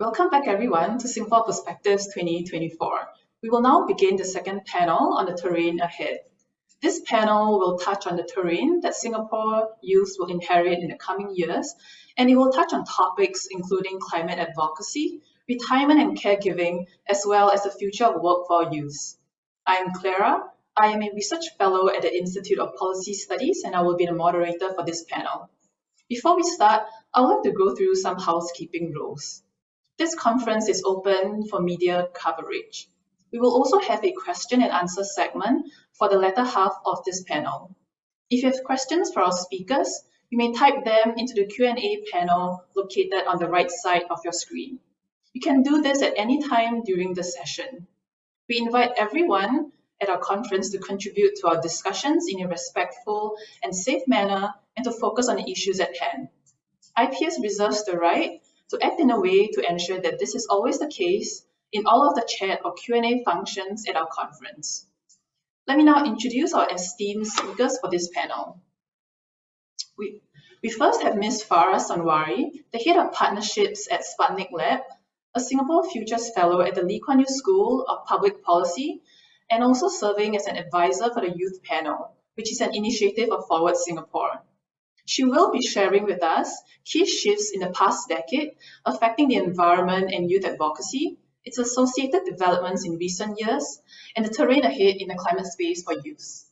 Welcome back everyone to Singapore Perspectives 2024. We will now begin the second panel on the terrain ahead. This panel will touch on the terrain that Singapore youth will inherit in the coming years, and it will touch on topics including climate advocacy, retirement and caregiving, as well as the future of work for youth. I am Clara. I am a research fellow at the Institute of Policy Studies, and I will be the moderator for this panel. Before we start, I would like to go through some housekeeping rules. This conference is open for media coverage. We will also have a question and answer segment for the latter half of this panel. If you have questions for our speakers, you may type them into the Q&A panel located on the right side of your screen. You can do this at any time during the session. We invite everyone at our conference to contribute to our discussions in a respectful and safe manner and to focus on the issues at hand. IPS reserves the right to act in a way to ensure that this is always the case in all of the chat or Q&A functions at our conference. Let me now introduce our esteemed speakers for this panel. We first have Ms. Farah Sanwari, the Head of Partnerships at Sputnik Lab, a Singapore Futures Fellow at the Lee Kuan Yew School of Public Policy, and also serving as an advisor for the Youth Panel, which is an initiative of Forward Singapore. She will be sharing with us key shifts in the past decade affecting the environment and youth advocacy, its associated developments in recent years, and the terrain ahead in the climate space for youth.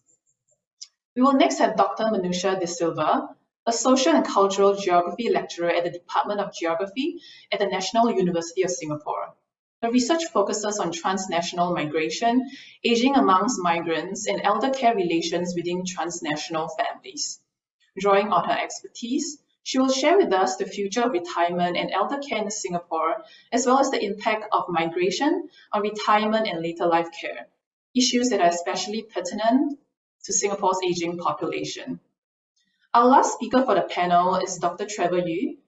We will next have Dr. Manusha De Silva, a social and cultural geography lecturer at the Department of Geography at the National University of Singapore. Her research focuses on transnational migration, aging amongst migrants, and elder care relations within transnational families. Drawing on her expertise, she will share with us the future of retirement and elder care in Singapore, as well as the impact of migration on retirement and later life care, issues that are especially pertinent to Singapore's aging population. Our last speaker for the panel is Dr. Trevor Yu,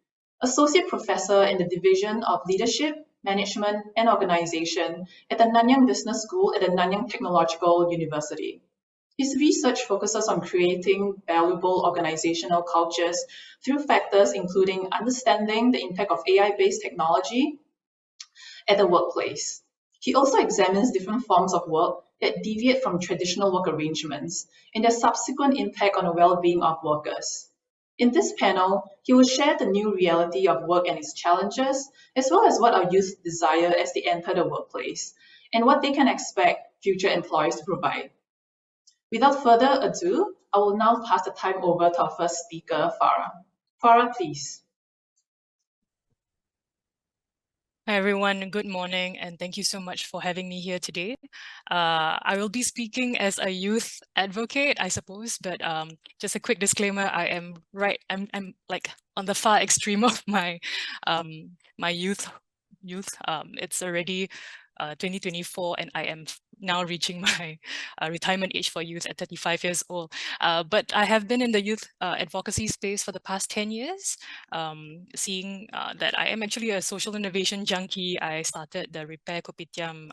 Associate Professor in the Division of Leadership, Management and Organization at the Nanyang Business School at the Nanyang Technological University. His research focuses on creating valuable organizational cultures through factors including understanding the impact of AI-based technology at the workplace. He also examines different forms of work that deviate from traditional work arrangements and their subsequent impact on the well-being of workers. In this panel, he will share the new reality of work and its challenges, as well as what our youth desire as they enter the workplace, and what they can expect future employers to provide. Without further ado, I will now pass the time over to our first speaker, Farah. Farah, please. Hi everyone, good morning, and thank you so much for having me here today. I will be speaking as a youth advocate, I suppose, but just a quick disclaimer: I'm like on the far extreme of my my youth. It's already 2024, and I am now reaching my retirement age for youth at 35 years old. But I have been in the youth advocacy space for the past 10 years, seeing that I am actually a social innovation junkie. I started the Repair Kopitiam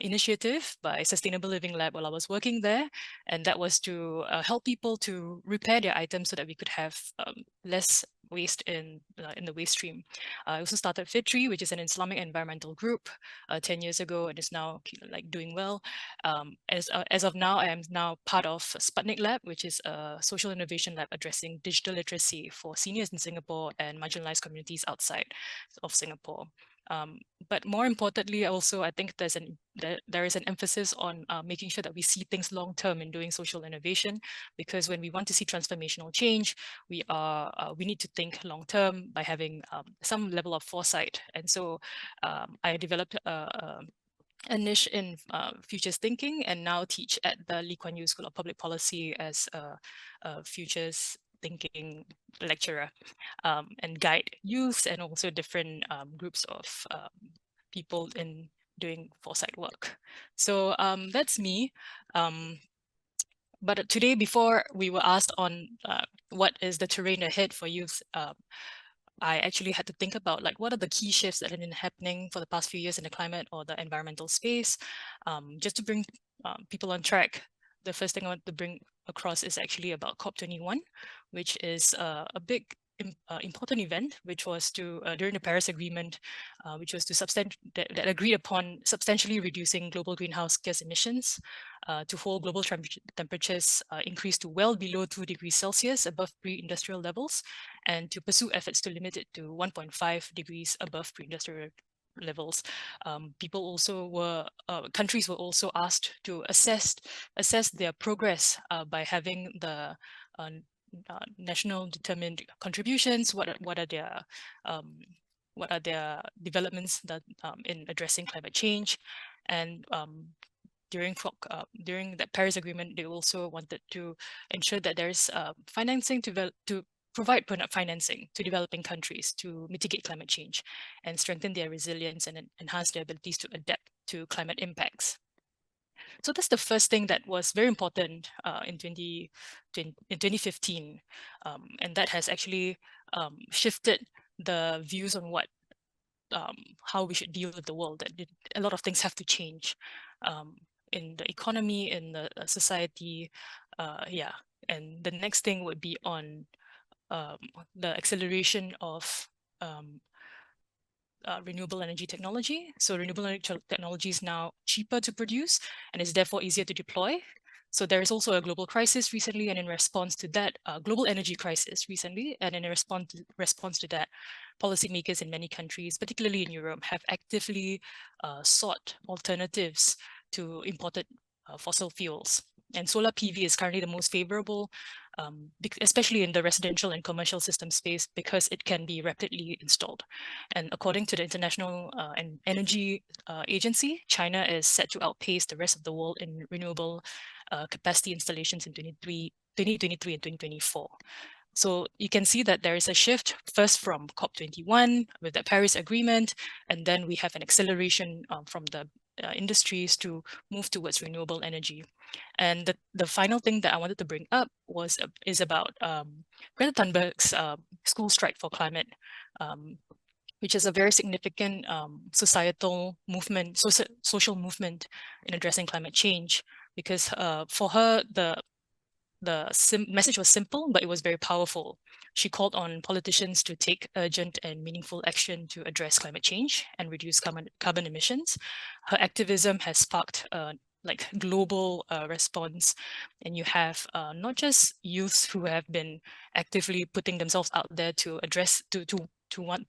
initiative by Sustainable Living Lab while I was working there, and that was to help people to repair their items so that we could have less waste in the waste stream. I also started Fitri, which is an Islamic environmental group 10 years ago, and is now like doing well. As of now, I am now part of Sputnik Lab, which is a social innovation lab addressing digital literacy for seniors in Singapore and marginalized communities outside of Singapore. But more importantly, also, I think there is an emphasis on making sure that we see things long term in doing social innovation, because when we want to see transformational change, we need to think long term by having some level of foresight. And so I developed a niche in futures thinking, and now teach at the Lee Kuan Yew School of Public Policy as a futures thinking lecturer, and guide youth and also different groups of people in doing foresight work. So that's me. But today, before we were asked on what is the terrain ahead for youth, I actually had to think about like what are the key shifts that have been happening for the past few years in the climate or the environmental space. Just to bring people on track, the first thing I want to bring across is actually about COP21, which is a big important event, which was to during the Paris Agreement, which was to that agreed upon substantially reducing global greenhouse gas emissions to hold global temperatures increase to well below 2 degrees Celsius above pre-industrial levels, and to pursue efforts to limit it to 1.5 degrees above pre-industrial levels. People also were countries were also asked to assess their progress by having the national determined contributions. What are their developments that in addressing climate change, and during that Paris Agreement, they also wanted to ensure that there's financing to provide financing to developing countries to mitigate climate change and strengthen their resilience and enhance their abilities to adapt to climate impacts. So that's the first thing that was very important in 2015, and that has actually shifted the views on how we should deal with the world. That a lot of things have to change in the economy, in the society, yeah. And the next thing would be on the acceleration of renewable energy technology. So renewable energy technology is now cheaper to produce and is therefore easier to deploy. So there is also a global crisis recently, and in response to that, global energy crisis recently, and in response to that, policymakers in many countries, particularly in Europe, have actively sought alternatives to imported fossil fuels. And solar PV is currently the most favorable, especially in the residential and commercial system space, because it can be rapidly installed. And according to the International Energy Agency, China is set to outpace the rest of the world in renewable capacity installations in 2023 and 2024. So you can see that there is a shift first from COP21 with the Paris Agreement, and then we have an acceleration from the industries to move towards renewable energy. And the final thing that I wanted to bring up is about Greta Thunberg's school strike for climate, which is a very significant societal movement, social movement in addressing climate change. Because for her, the message was simple, but it was very powerful. She called on politicians to take urgent and meaningful action to address climate change and reduce carbon emissions. Her activism has sparked like global response, and you have not just youths who have been actively putting themselves out there to address to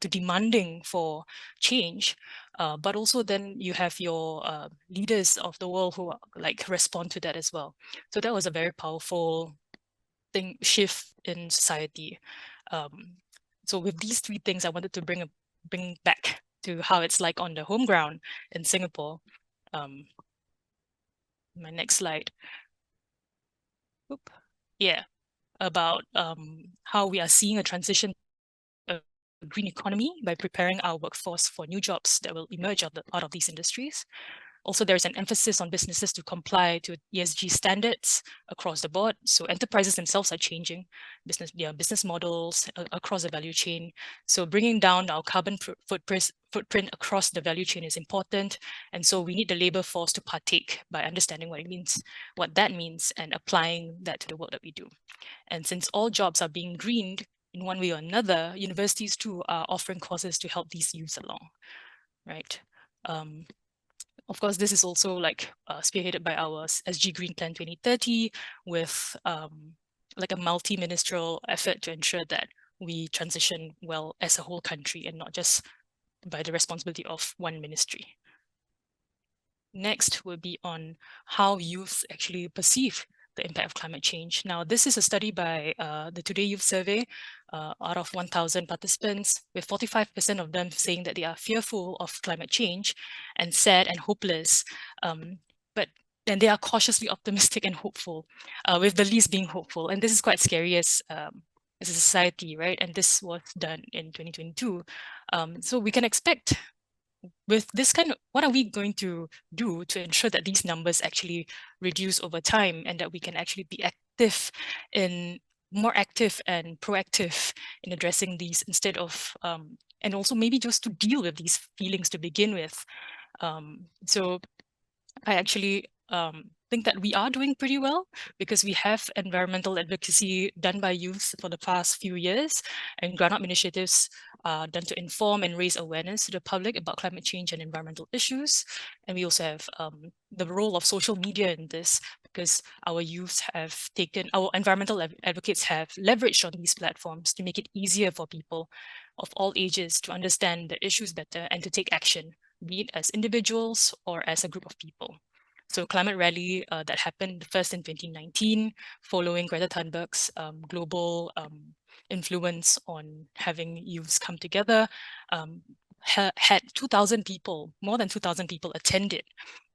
demanding for change, but also then you have your leaders of the world who like respond to that as well. So that was a very powerful shift in society. So with these three things, I wanted to bring back to how it's like on the home ground in Singapore. My next slide. Oop. Yeah, about how we are seeing a transition to a green economy by preparing our workforce for new jobs that will emerge out of these industries. Also, there's an emphasis on businesses to comply to ESG standards across the board. So enterprises themselves are changing business models across the value chain. So bringing down our carbon footprint across the value chain is important. And so we need the labor force to partake by understanding what that means, and applying that to the work that we do. And since all jobs are being greened in one way or another, universities too are offering courses to help these youths along, right? Of course, this is also like spearheaded by our SG Green Plan 2030 with like a multi-ministerial effort to ensure that we transition well as a whole country and not just by the responsibility of one ministry. Next will be on how youth actually perceive the impact of climate change. Now, this is a study by the Today Youth Survey out of 1,000 participants, with 45% of them saying that they are fearful of climate change and sad and hopeless. But then they are cautiously optimistic and hopeful, with the least being hopeful. And this is quite scary as a society, right? And this was done in 2022. So we can expect with this kind of, what are we going to do to ensure that these numbers actually reduce over time, and that we can actually be more active and proactive in addressing these instead of, and also maybe just to deal with these feelings to begin with. So I actually think that we are doing pretty well because we have environmental advocacy done by youth for the past few years and ground-up initiatives done to inform and raise awareness to the public about climate change and environmental issues. And we also have the role of social media in this because our youth have taken, our environmental advocates have leveraged on these platforms to make it easier for people of all ages to understand the issues better and to take action, be it as individuals or as a group of people. So climate rally that happened first in 2019, following Greta Thunberg's global influence on having youths come together, had 2,000 people, more than 2,000 people attended.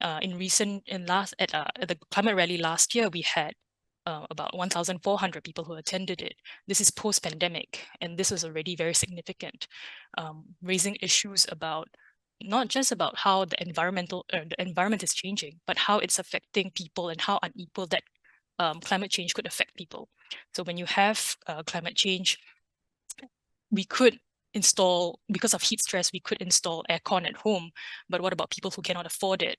At the climate rally last year, we had about 1,400 people who attended it. This is post-pandemic, and this was already very significant, raising issues about not just about how the environment is changing, but how it's affecting people and how unequal that climate change could affect people. So when you have climate change, we could install, because of heat stress, we could install aircon at home, but what about people who cannot afford it?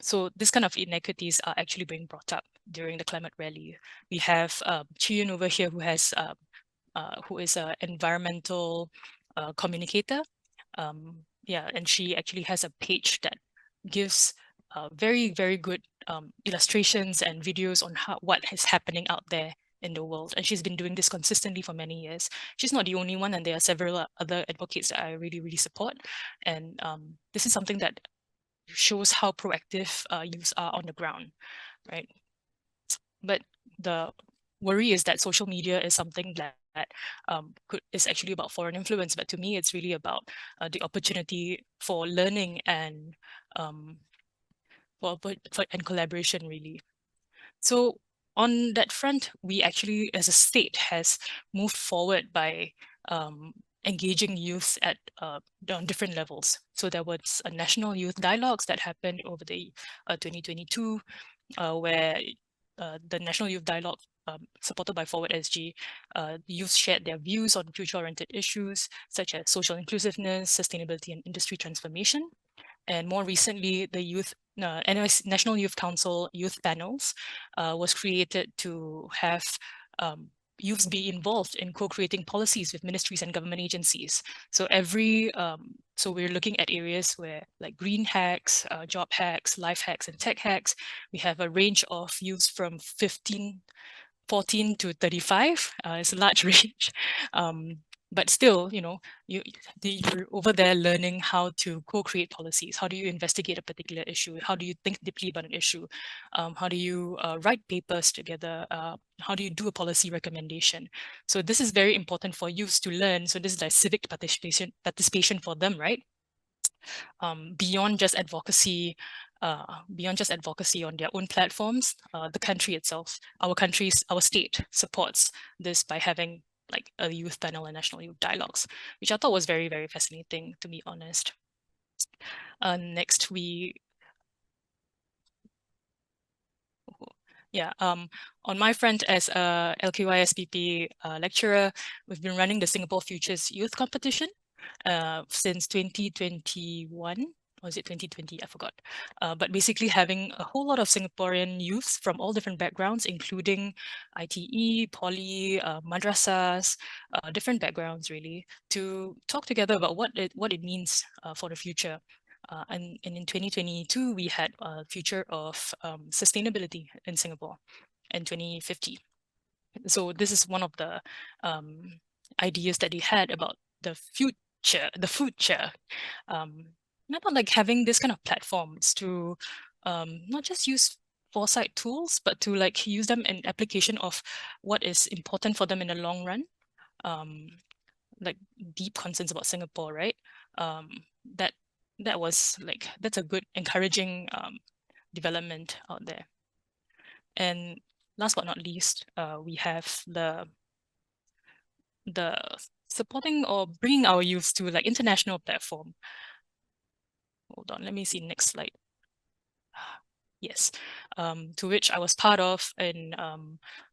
So this kind of inequities are actually being brought up during the climate rally. We have Chiyun over here who is an environmental communicator. And she actually has a page that gives very, very good illustrations and videos on what is happening out there in the world. And she's been doing this consistently for many years. She's not the only one, and there are several other advocates that I really, really support. And this is something that shows how proactive youths are on the ground, right? But the worry is that social media is something that is actually about foreign influence, but to me, it's really about the opportunity for learning and and collaboration, really. So on that front, we actually, as a state, has moved forward by engaging youth at on different levels. So there was a national youth dialogues that happened over the 2022, where the National Youth Dialogue, supported by Forward SG, youth shared their views on future-oriented issues such as social inclusiveness, sustainability, and industry transformation. And more recently, the National Youth Council youth panels was created to have youths be involved in co-creating policies with ministries and government agencies. So so we're looking at areas where like green hacks, job hacks, life hacks, and tech hacks. We have a range of youths from 14 to 35. It's a large range. But still, you're over there learning how to co-create policies. How do you investigate a particular issue? How do you think deeply about an issue? How do you write papers together? How do you do a policy recommendation? So this is very important for youths to learn. So this is like civic participation for them, right? Beyond just advocacy on their own platforms, the country itself, our state supports this by having like a youth panel and national youth dialogues, which I thought was very, very fascinating, to be honest. Next, on my front as a LKYSPP lecturer, we've been running the Singapore Futures Youth Competition since 2021. Or was it 2020? I forgot. But basically having a whole lot of Singaporean youths from all different backgrounds, including ITE, poly, madrasas, different backgrounds really, to talk together about what it means for the future. And in 2022, we had a future of sustainability in Singapore in 2050. So this is one of the ideas that they had about the future, about like having this kind of platforms to not just use foresight tools, but to like use them in application of what is important for them in the long run. Like deep concerns about Singapore, right? That's a good encouraging development out there. And last but not least, we have the supporting or bringing our youth to like international platform. Hold on, let me see next slide. Yes, to which I was part of in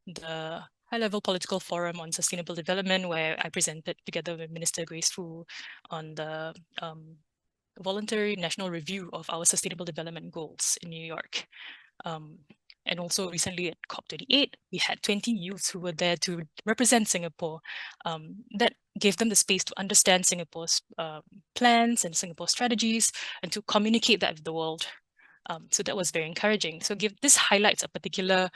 the high-level political forum on sustainable development, where I presented together with Minister Grace Fu on the voluntary national review of our sustainable development goals in New York. And also recently at COP28, we had 20 youths who were there to represent Singapore. That gave them the space to understand Singapore's plans and Singapore strategies and to communicate that with the world. So that was very encouraging. So this highlights a particular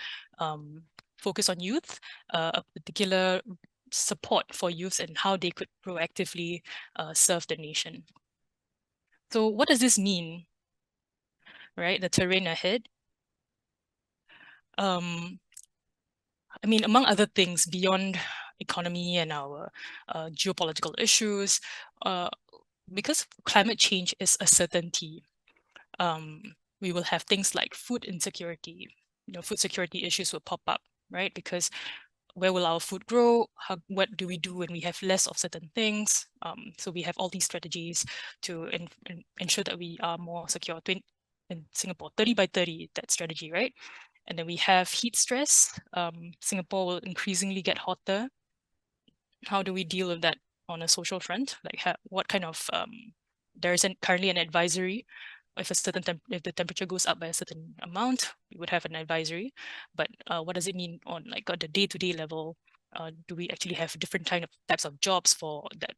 focus on youth, a particular support for youth and how they could proactively serve the nation. So what does this mean, right? The terrain ahead. I mean, among other things, beyond economy and our geopolitical issues, because climate change is a certainty, we will have things like food insecurity. Food security issues will pop up, right? Because where will our food grow? What do we do when we have less of certain things? So we have all these strategies to ensure that we are more secure. In Singapore, 30 by 30, that strategy, right? And then we have heat stress. Singapore will increasingly get hotter. How do we deal with that on a social front? Like what kind of, there is currently an advisory. If the temperature goes up by a certain amount, we would have an advisory. But what does it mean on like the day-to-day level? Do we actually have different types of jobs that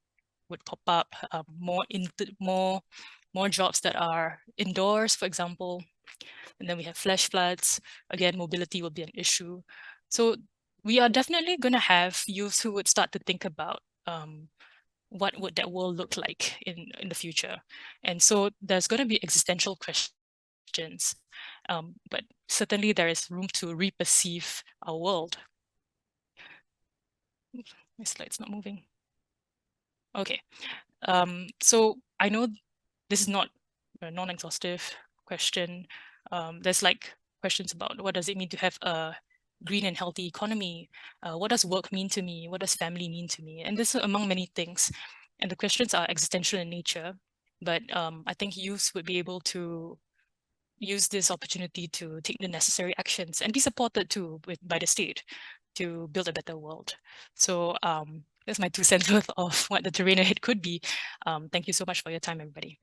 would pop up? More jobs that are indoors, for example. And then we have flash floods. Again, mobility will be an issue. So we are definitely going to have youths who would start to think about what would that world look like in the future. And so there's going to be existential questions, but certainly there is room to reperceive our world. My slide's not moving. Okay, so I know this is not a non-exhaustive question. There's like questions about what does it mean to have a green and healthy economy? What does work mean to me? What does family mean to me? And this is among many things. And the questions are existential in nature, but I think youth would be able to use this opportunity to take the necessary actions and be supported too by the state to build a better world. So that's my 2 cents worth of what the terrain ahead could be. Thank you so much for your time, everybody.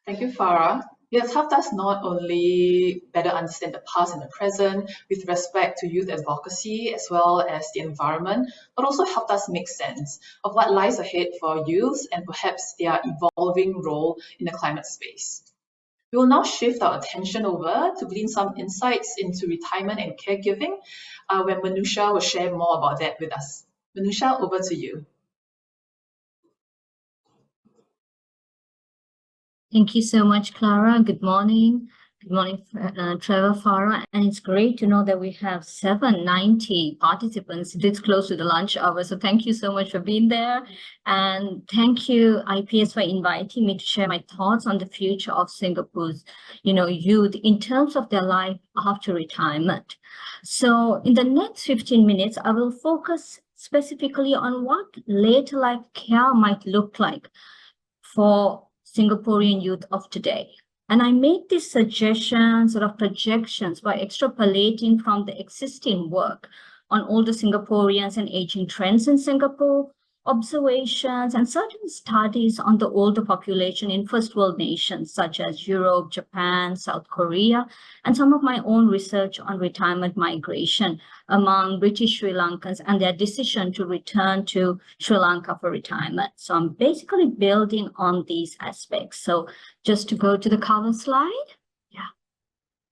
Thank you, Farah. You have helped us not only better understand the past and the present with respect to youth advocacy as well as the environment, but also helped us make sense of what lies ahead for youth and perhaps their evolving role in the climate space. We will now shift our attention over to glean some insights into retirement and caregiving, where Manusha will share more about that with us. Manusha, over to you. Thank you so much, Clara. Good morning. Good morning, Trevor, Farah. And it's great to know that we have 790 participants this close to the lunch hour. So thank you so much for being there. And thank you, IPS, for inviting me to share my thoughts on the future of Singapore's, youth in terms of their life after retirement. So in the next 15 minutes, I will focus specifically on what later life care might look like for Singaporean youth of today. And I make these suggestions, sort of projections, by extrapolating from the existing work on older Singaporeans and aging trends in Singapore, observations and certain studies on the older population in first world nations such as Europe, Japan, South Korea, and some of my own research on retirement migration among British Sri Lankans and their decision to return to Sri Lanka for retirement. So I'm basically building on these aspects. So just to go to the cover slide.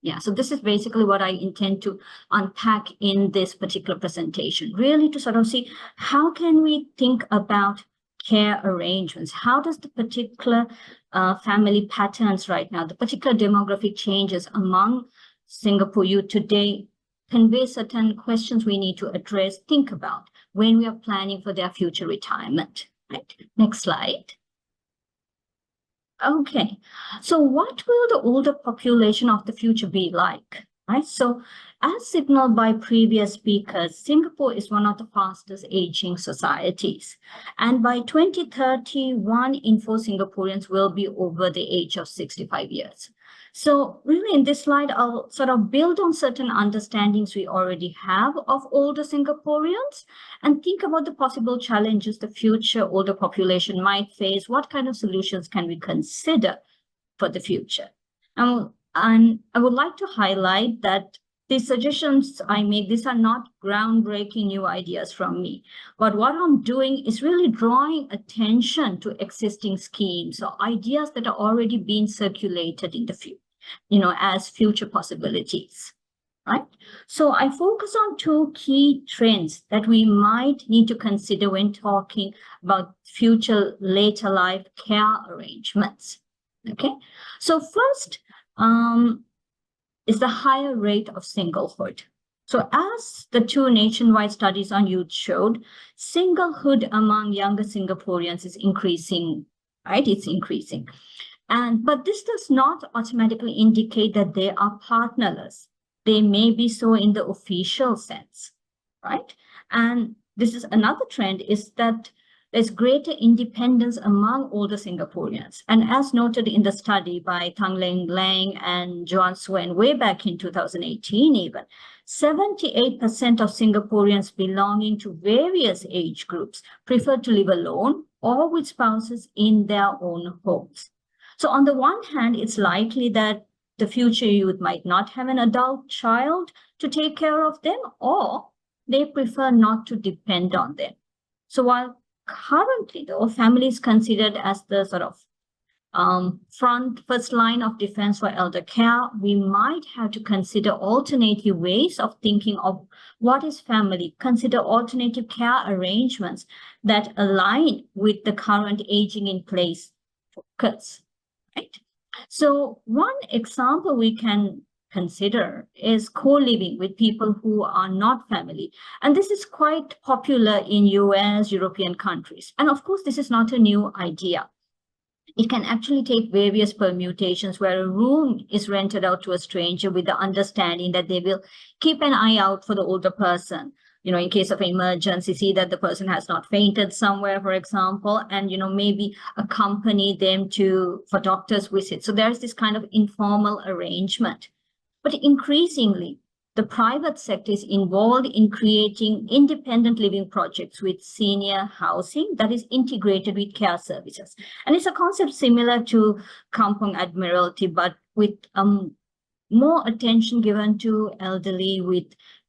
Yeah, so this is basically what I intend to unpack in this particular presentation, really to sort of see how can we think about care arrangements? How does the particular family patterns right now, the particular demographic changes among Singapore youth today convey certain questions we need to address, think about when we are planning for their future retirement. Right. Next slide. Okay, so what will the older population of the future be like? Right. So as signaled by previous speakers, Singapore is one of the fastest aging societies. And by 2030, 1 in 4 Singaporeans will be over the age of 65 years. So really in this slide, I'll sort of build on certain understandings we already have of older Singaporeans and think about the possible challenges the future older population might face. What kind of solutions can we consider for the future? And I would like to highlight that these suggestions I make, these are not groundbreaking new ideas from me. But what I'm doing is really drawing attention to existing schemes or ideas that are already being circulated in the future, as future possibilities. Right? So I focus on two key trends that we might need to consider when talking about future later life care arrangements. Okay, so first is the higher rate of singlehood. So as the two nationwide studies on youth showed, singlehood among younger Singaporeans is increasing, right? It's increasing. But this does not automatically indicate that they are partnerless. They may be so in the official sense, right? And this is another trend, is that there's greater independence among older Singaporeans. And as noted in the study by Thang Leng Lang and Joan Swen way back in 2018 even, 78% of Singaporeans belonging to various age groups prefer to live alone or with spouses in their own homes. So on the one hand, it's likely that the future youth might not have an adult child to take care of them, or they prefer not to depend on them. So while currently, though, family is considered as the sort of first line of defense for elder care, we might have to consider alternative ways of thinking of what is family, consider alternative care arrangements that align with the current aging in place focus. Right? So one example we can consider is co-living with people who are not family. And this is quite popular in US, European countries. And of course, this is not a new idea. It can actually take various permutations where a room is rented out to a stranger with the understanding that they will keep an eye out for the older person. In case of emergency, see that the person has not fainted somewhere, for example, and, maybe accompany them for doctor's visits. So there's this kind of informal arrangement. But increasingly, the private sector is involved in creating independent living projects with senior housing that is integrated with care services. And it's a concept similar to Kampung Admiralty, but with more attention given to elderly with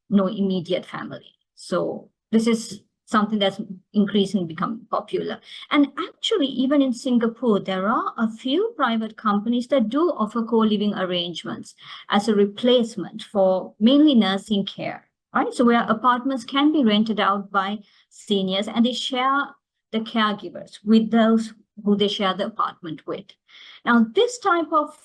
no immediate family. So this is something that's increasingly becoming popular. And actually, even in Singapore, there are a few private companies that do offer co-living arrangements as a replacement for mainly nursing care, right? So where apartments can be rented out by seniors and they share the caregivers with those who they share the apartment with. Now, this type of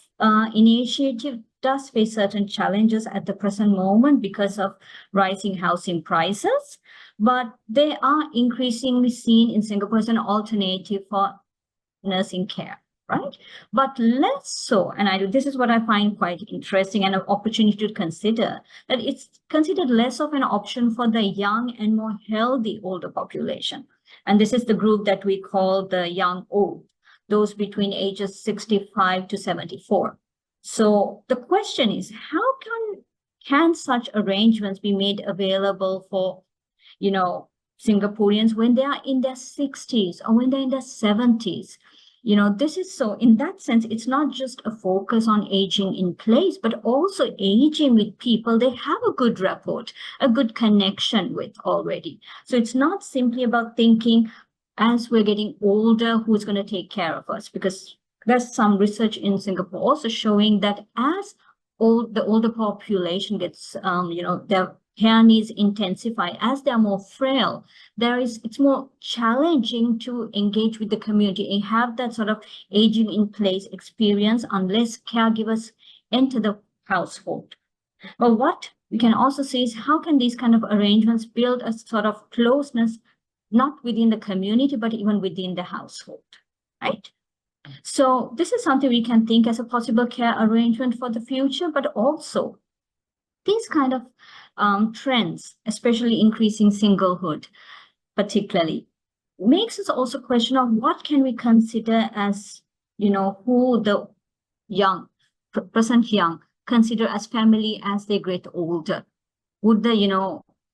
initiative does face certain challenges at the present moment because of rising housing prices, but they are increasingly seen in Singapore as an alternative for nursing care, right? But less so, and this is what I find quite interesting and an opportunity to consider, that it's considered less of an option for the young and more healthy older population. And this is the group that we call the young old, those between ages 65 to 74. So the question is, how can such arrangements be made available for, Singaporeans when they are in their 60s or when they're in their 70s? This is so, in that sense, it's not just a focus on aging in place, but also aging with people they have a good rapport, a good connection with already. So it's not simply about thinking as we're getting older, who's going to take care of us? Because there's some research in Singapore also showing that as the older population gets, their care needs intensify, as they're more frail, it's more challenging to engage with the community and have that sort of aging in place experience unless caregivers enter the household. But what we can also see is how can these kind of arrangements build a sort of closeness, not within the community, but even within the household, right? So this is something we can think as a possible care arrangement for the future, but also these kind of trends, especially increasing singlehood, particularly, makes us also question of what can we consider as, who the present young consider as family as they get older. Would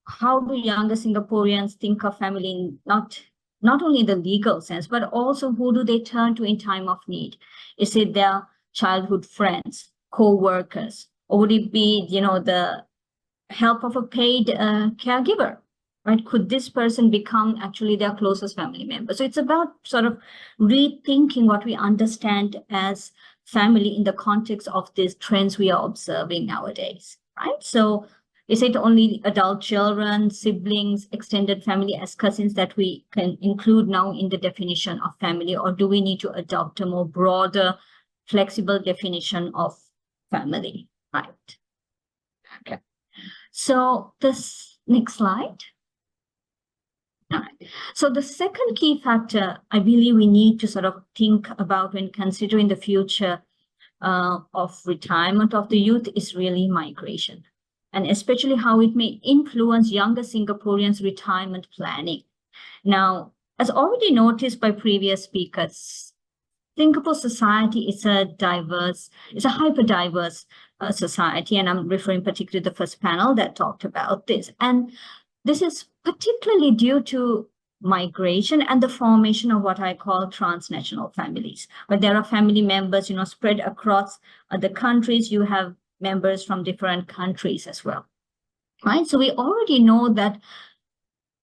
how do younger Singaporeans think of family in not only in the legal sense, but also who do they turn to in time of need? Is it their childhood friends, co-workers? Or would it be, the help of a paid caregiver? Right? Could this person become actually their closest family member? So it's about sort of rethinking what we understand as family in the context of these trends we are observing nowadays, right? So is it only adult children, siblings, extended family as cousins that we can include now in the definition of family, or do we need to adopt a more broader, flexible definition of family, right? Okay. So this next slide. All right. So the second key factor I believe we need to sort of think about when considering the future of retirement of the youth is really migration, and especially how it may influence younger Singaporeans' retirement planning. Now, as already noticed by previous speakers, Singapore society is a hyper-diverse society, and I'm referring particularly to the first panel that talked about this. And this is particularly due to migration and the formation of what I call transnational families, where there are family members, spread across the countries. You have members from different countries as well, right? So we already know that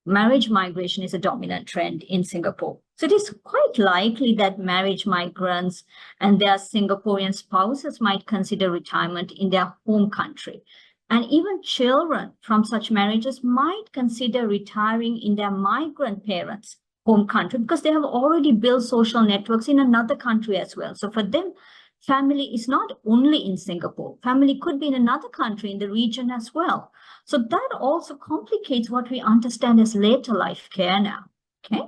marriage migration is a dominant trend in Singapore. So it is quite likely that marriage migrants and their Singaporean spouses might consider retirement in their home country. And even children from such marriages might consider retiring in their migrant parents' home country because they have already built social networks in another country as well. So for them, family is not only in Singapore. Family could be in another country in the region as well. So that also complicates what we understand as later life care now, okay?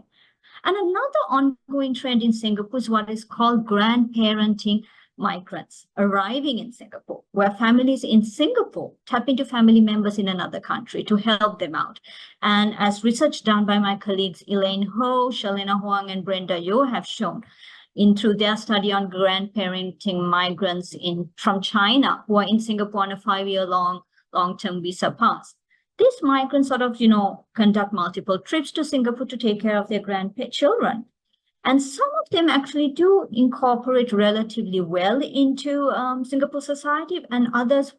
And another ongoing trend in Singapore is what is called grandparenting migrants arriving in Singapore, where families in Singapore tap into family members in another country to help them out. And as research done by my colleagues Elaine Ho, Shalina Huang, and Brenda Yo have shown through their study on grandparenting migrants from China who are in Singapore on a 5-year long-term visa pass. These migrants sort of, conduct multiple trips to Singapore to take care of their grandchildren. And some of them actually do incorporate relatively well into Singapore society, and others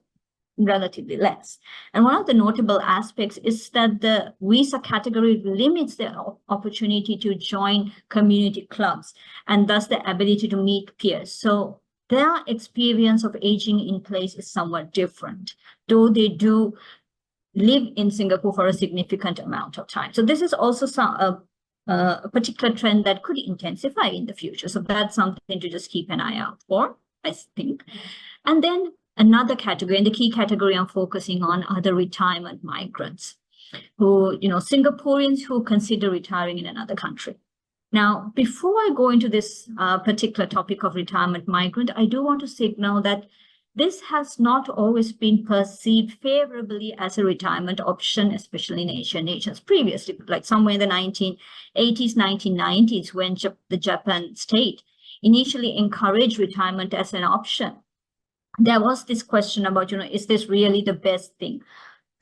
relatively less. And one of the notable aspects is that the visa category limits their opportunity to join community clubs and thus the ability to meet peers. So their experience of aging in place is somewhat different, though they do live in Singapore for a significant amount of time. So this is also a particular trend that could intensify in the future. So that's something to just keep an eye out for, I think. And then another category, and the key category I'm focusing on, are the retirement migrants, who, Singaporeans who consider retiring in another country. Now, before I go into this particular topic of retirement migrant, I do want to signal that this has not always been perceived favorably as a retirement option, especially in Asian nations previously, like somewhere in the 1980s, 1990s, when the Japan state initially encouraged retirement as an option. There was this question about, is this really the best thing?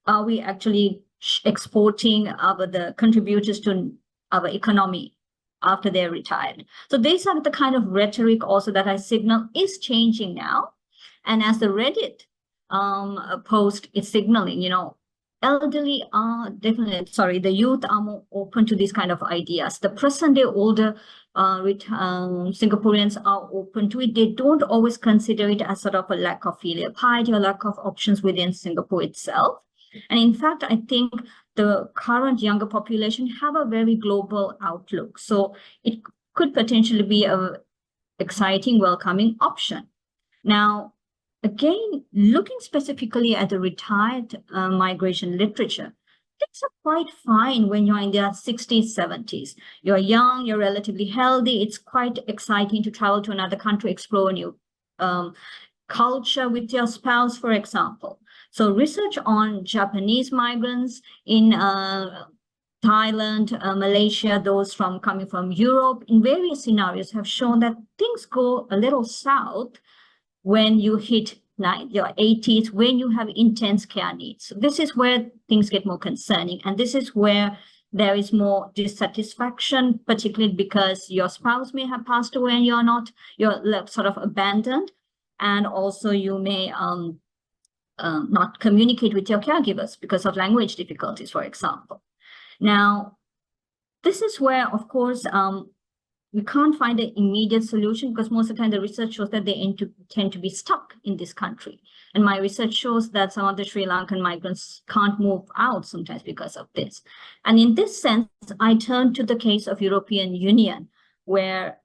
Are we actually exporting the contributors to our economy after they're retired? So these are the kind of rhetoric also that I signal is changing now. And as the Reddit post is signaling, elderly are definitely, the youth are more open to these kind of ideas. The present-day older Singaporeans are open to it. They don't always consider it as sort of a lack of filial piety or lack of options within Singapore itself. And in fact, I think the current younger population have a very global outlook. So it could potentially be an exciting, welcoming option. Now, again, looking specifically at the retired migration literature, things are quite fine when you're in their 60s, 70s. You're young, you're relatively healthy. It's quite exciting to travel to another country, explore a new culture with your spouse, for example. So research on Japanese migrants in Thailand, Malaysia, those coming from Europe, in various scenarios have shown that things go a little south when you hit your 80s, when you have intense care needs. So this is where things get more concerning. And this is where there is more dissatisfaction, particularly because your spouse may have passed away and you're sort of abandoned. and also you may not communicate with your caregivers because of language difficulties, for example. Now, this is where, of course, we can't find an immediate solution because most of the time the research shows that they tend to be stuck in this country. And my research shows that some of the Sri Lankan migrants can't move out sometimes because of this. And in this sense, I turn to the case of European Union, where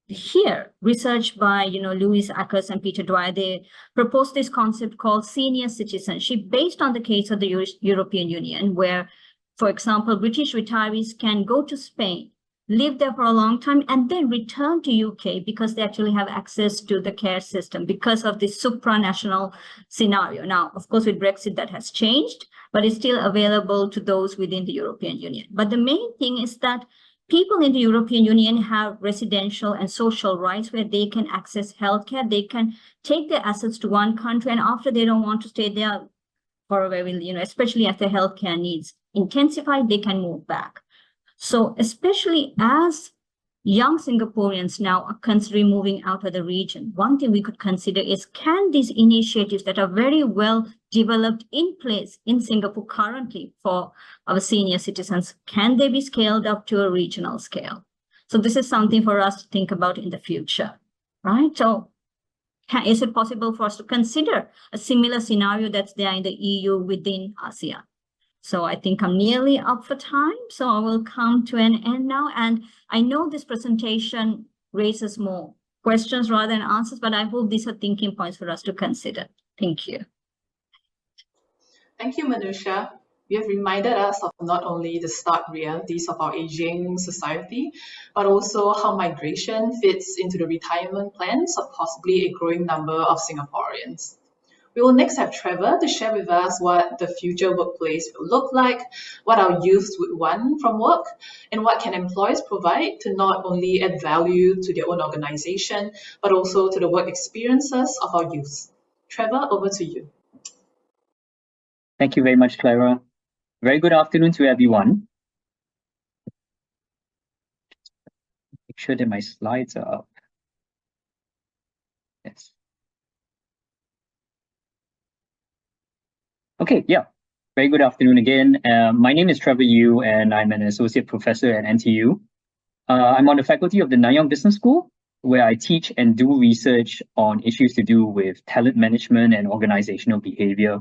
here, research by Louis Ackers and Peter Dwyer, they proposed this concept called senior citizenship based on the case of the European Union, where, for example, British retirees can go to Spain, live there for a long time, and then return to UK because they actually have access to the care system because of this supranational scenario. Now, of course, with Brexit, that has changed, but it's still available to those within the European Union. But the main thing is that people in the European Union have residential and social rights where they can access healthcare. They can take their assets to one country, and after they don't want to stay there for a very, especially as their healthcare needs intensify, they can move back. So especially as young Singaporeans now are considering moving out of the region, one thing we could consider is, can these initiatives that are very well developed in place in Singapore currently for our senior citizens, can they be scaled up to a regional scale? So this is something for us to think about in the future, right? So is it possible for us to consider a similar scenario that's there in the EU within ASEAN? So I think I'm nearly up for time, so I will come to an end now. And I know this presentation raises more questions rather than answers, but I hope these are thinking points for us to consider. Thank you. Thank you, Manusha. You have reminded us of not only the stark realities of our aging society, but also how migration fits into the retirement plans of possibly a growing number of Singaporeans. We will next have Trevor to share with us what the future workplace will look like, what our youth would want from work, and what can employers provide to not only add value to their own organization, but also to the work experiences of our youth. Trevor, over to you. Thank you very much, Clara. Very good afternoon to everyone. Make sure that my slides are up. Yes. Okay, yeah. Very good afternoon again. My name is Trevor Yu, and I'm an associate professor at NTU. I'm on the faculty of the Nanyang Business School, where I teach and do research on issues to do with talent management and organizational behavior.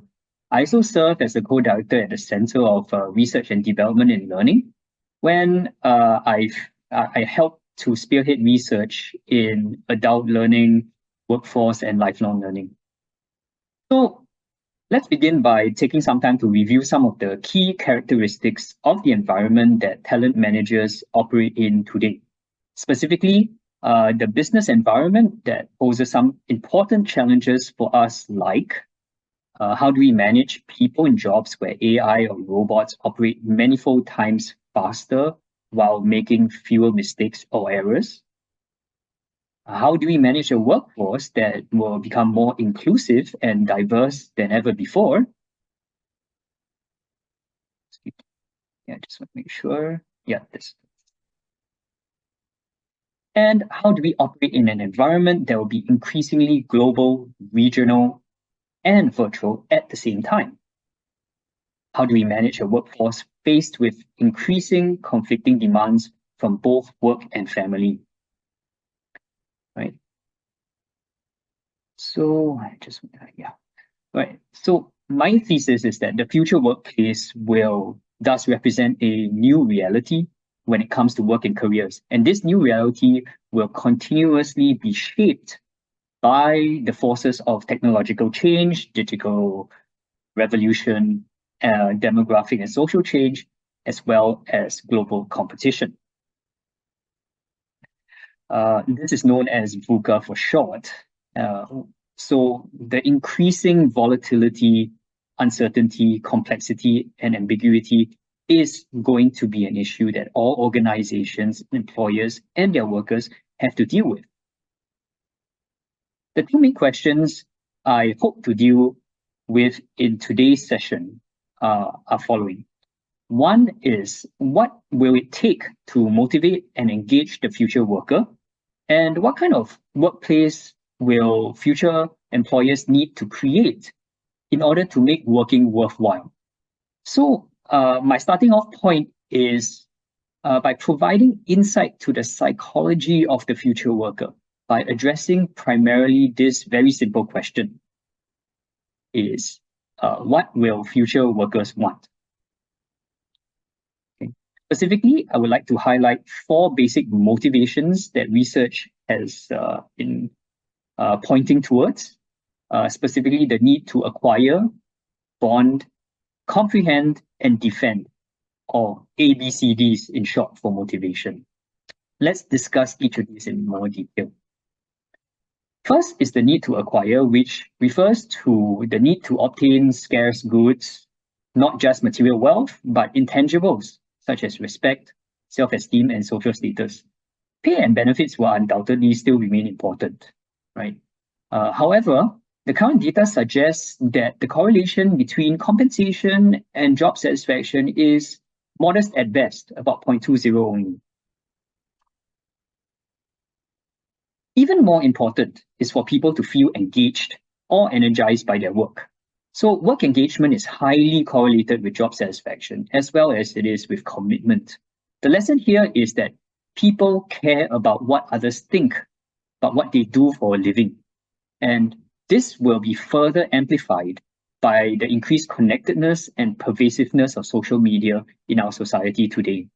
I also serve as a co-director at the Center of Research and Development in Learning, when I help to spearhead research in adult learning, workforce, and lifelong learning. So let's begin by taking some time to review some of the key characteristics of the environment that talent managers operate in today. Specifically, the business environment that poses some important challenges for us, like how do we manage people in jobs where AI or robots operate manifold times faster while making fewer mistakes or errors? How do we manage a workforce that will become more inclusive and diverse than ever before? Yeah, just want to make sure. Yeah, this. And how do we operate in an environment that will be increasingly global, regional, and virtual at the same time? How do we manage a workforce faced with increasing conflicting demands from both work and family? Right. So So my thesis is that the future workplace will thus represent a new reality when it comes to work and careers. And this new reality will continuously be shaped by the forces of technological change, digital revolution, demographic and social change, as well as global competition. This is known as VUCA for short. So the increasing volatility, uncertainty, complexity, and ambiguity is going to be an issue that all organizations, employers, and their workers have to deal with. The two main questions I hope to deal with in today's session are following. One is, what will it take to motivate and engage the future worker? And what kind of workplace will future employers need to create in order to make working worthwhile. So my starting off point is by providing insight to the psychology of the future worker, by addressing primarily this very simple question is, what will future workers want? Okay. Specifically, I would like to highlight 4 basic motivations that research has been pointing towards, specifically the need to acquire, bond, comprehend, and defend, or ABCDs in short for motivation. Let's discuss each of these in more detail. First is the need to acquire, which refers to the need to obtain scarce goods, not just material wealth, but intangibles, such as respect, self-esteem, and social status. Pay and benefits will undoubtedly still remain important, right? However, the current data suggests that the correlation between compensation and job satisfaction is modest at best, about 0.20 only. Even more important is for people to feel engaged or energized by their work. So work engagement is highly correlated with job satisfaction, as well as it is with commitment. The lesson here is that people care about what others think, about what they do for a living. And this will be further amplified by the increased connectedness and pervasiveness of social media in our society today.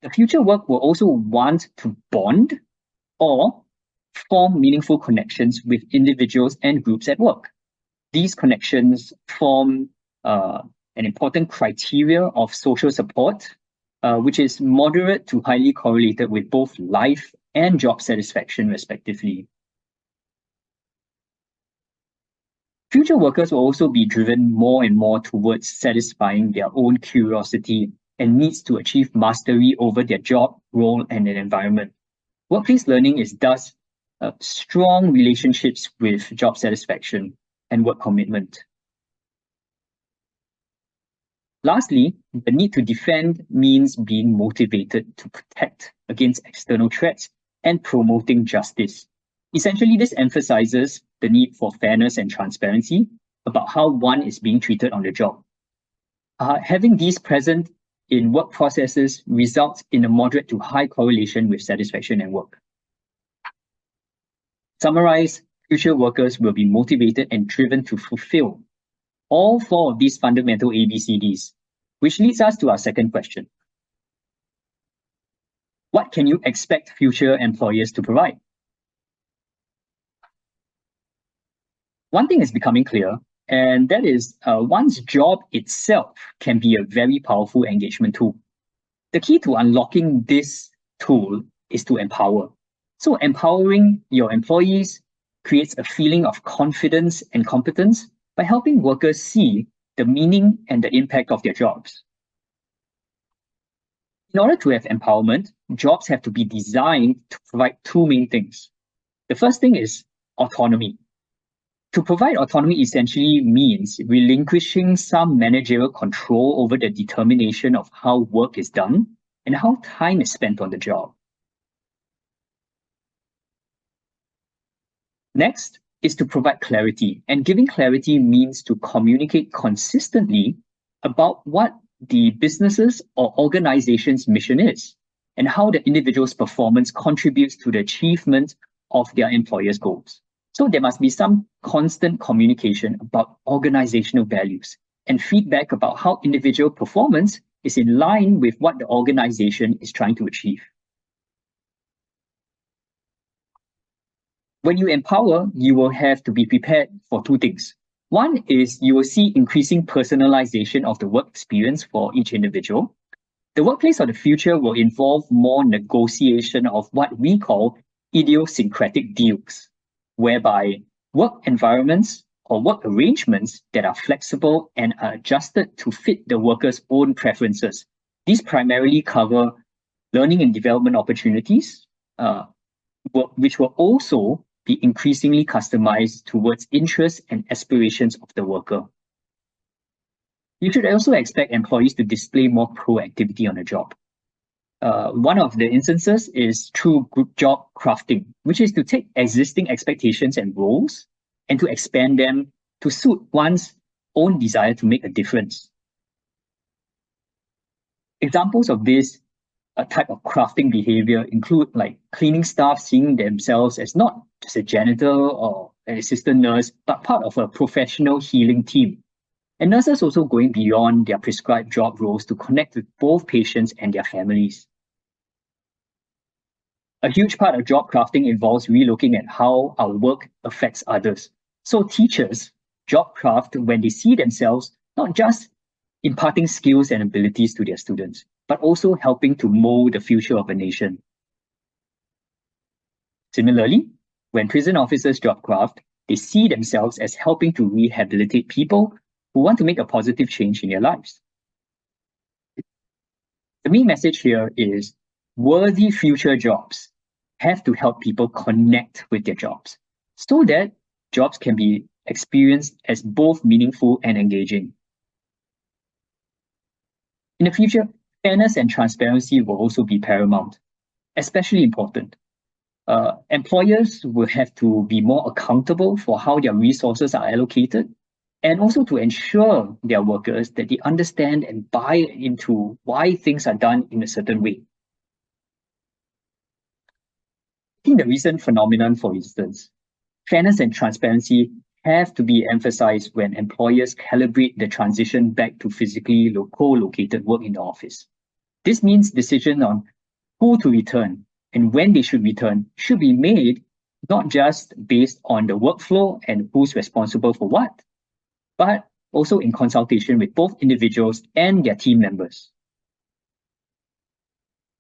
The future work will also want to bond or form meaningful connections with individuals and groups at work. These connections form an important criteria of social support, which is moderate to highly correlated with both life and job satisfaction, respectively. Future workers will also be driven more and more towards satisfying their own curiosity and needs to achieve mastery over their job, role, and an environment. Workplace learning is thus strong relationships with job satisfaction and work commitment. Lastly, the need to defend means being motivated to protect against external threats and promoting justice. Essentially, this emphasizes the need for fairness and transparency about how one is being treated on the job. Having these present in work processes results in a moderate to high correlation with satisfaction and work. Summarize, future workers will be motivated and driven to fulfill all 4 of these fundamental ABCDs, which leads us to our second question. What can you expect future employers to provide? One thing is becoming clear, and that is one's job itself can be a very powerful engagement tool. The key to unlocking this tool is to empower. So empowering your employees creates a feeling of confidence and competence by helping workers see the meaning and the impact of their jobs. In order to have empowerment, jobs have to be designed to provide 2 main things. The first thing is autonomy. To provide autonomy essentially means relinquishing some managerial control over the determination of how work is done and how time is spent on the job. Next is to provide clarity, and giving clarity means to communicate consistently about what the business's or organization's mission is and how the individual's performance contributes to the achievement of their employer's goals. So there must be some constant communication about organizational values and feedback about how individual performance is in line with what the organization is trying to achieve. When you empower, you will have to be prepared for 2 things. One is you will see increasing personalization of the work experience for each individual. The workplace of the future will involve more negotiation of what we call idiosyncratic deals, whereby work environments or work arrangements that are flexible and are adjusted to fit the worker's own preferences. These primarily cover learning and development opportunities, which will also be increasingly customized towards interests and aspirations of the worker. You should also expect employees to display more proactivity on the job. One of the instances is through group job crafting, which is to take existing expectations and roles and to expand them to suit one's own desire to make a difference. Examples of this type of crafting behavior include like cleaning staff seeing themselves as not just a janitor or an assistant nurse, but part of a professional healing team. And nurses also going beyond their prescribed job roles to connect with both patients and their families. A huge part of job crafting involves relooking at how our work affects others. So teachers job craft when they see themselves not just imparting skills and abilities to their students, but also helping to mold the future of a nation. Similarly, when prison officers job craft, they see themselves as helping to rehabilitate people who want to make a positive change in their lives. The main message here is worthy future jobs have to help people connect with their jobs so that jobs can be experienced as both meaningful and engaging. In the future, fairness and transparency will also be paramount, especially important. Employers will have to be more accountable for how their resources are allocated, and also to ensure their workers that they understand and buy into why things are done in a certain way. In the recent phenomenon, for instance, fairness and transparency have to be emphasized when employers calibrate the transition back to physically co-located work in the office. This means decisions on who to return and when they should return should be made not just based on the workflow and who's responsible for what, but also in consultation with both individuals and their team members.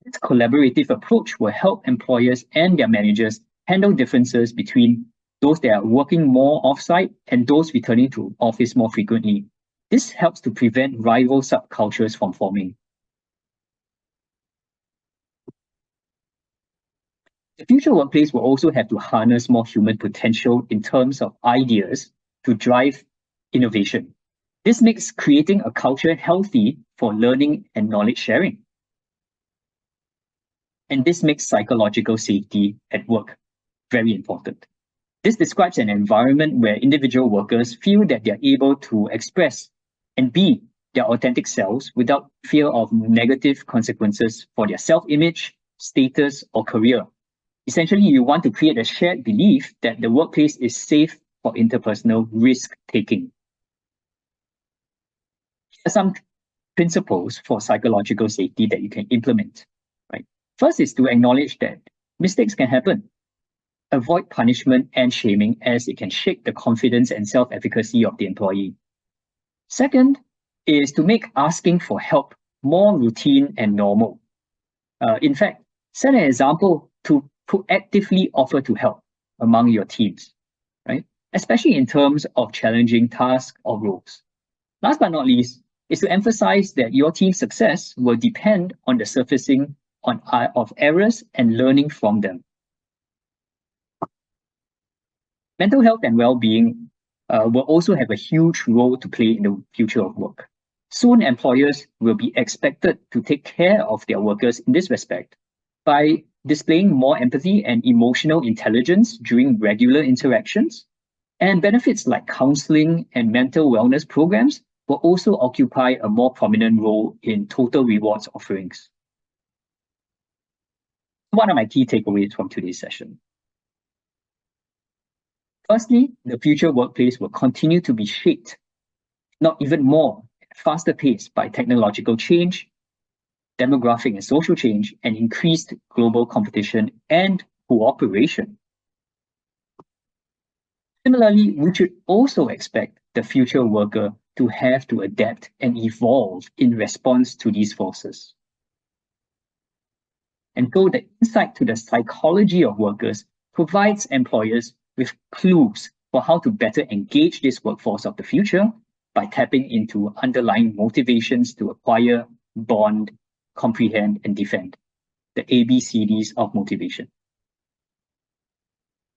This collaborative approach will help employers and their managers handle differences between those that are working more off-site and those returning to office more frequently. This helps to prevent rival subcultures from forming. The future workplace will also have to harness more human potential in terms of ideas to drive innovation. This makes creating a culture healthy for learning and knowledge sharing. And this makes psychological safety at work very important. This describes an environment where individual workers feel that they're able to express and be their authentic selves without fear of negative consequences for their self-image, status, or career. Essentially, you want to create a shared belief that the workplace is safe for interpersonal risk-taking. Here are some principles for psychological safety that you can implement. Right? First is to acknowledge that mistakes can happen. Avoid punishment and shaming as it can shake the confidence and self-efficacy of the employee. Second is to make asking for help more routine and normal. In fact, set an example to proactively offer to help among your teams, right? Especially in terms of challenging tasks or roles. Last but not least is to emphasize that your team's success will depend on the surfacing of errors and learning from them. Mental health and well-being will also have a huge role to play in the future of work. Soon, employers will be expected to take care of their workers in this respect by displaying more empathy and emotional intelligence during regular interactions. And benefits like counseling and mental wellness programs will also occupy a more prominent role in total rewards offerings. What are my key takeaways from today's session? Firstly, the future workplace will continue to be shaped, not even more, at a faster pace by technological change, demographic and social change, and increased global competition and cooperation. Similarly, we should also expect the future worker to have to adapt and evolve in response to these forces. And so the insight to the psychology of workers provides employers with clues for how to better engage this workforce of the future by tapping into underlying motivations to acquire, bond, comprehend, and defend, the ABCDs of motivation.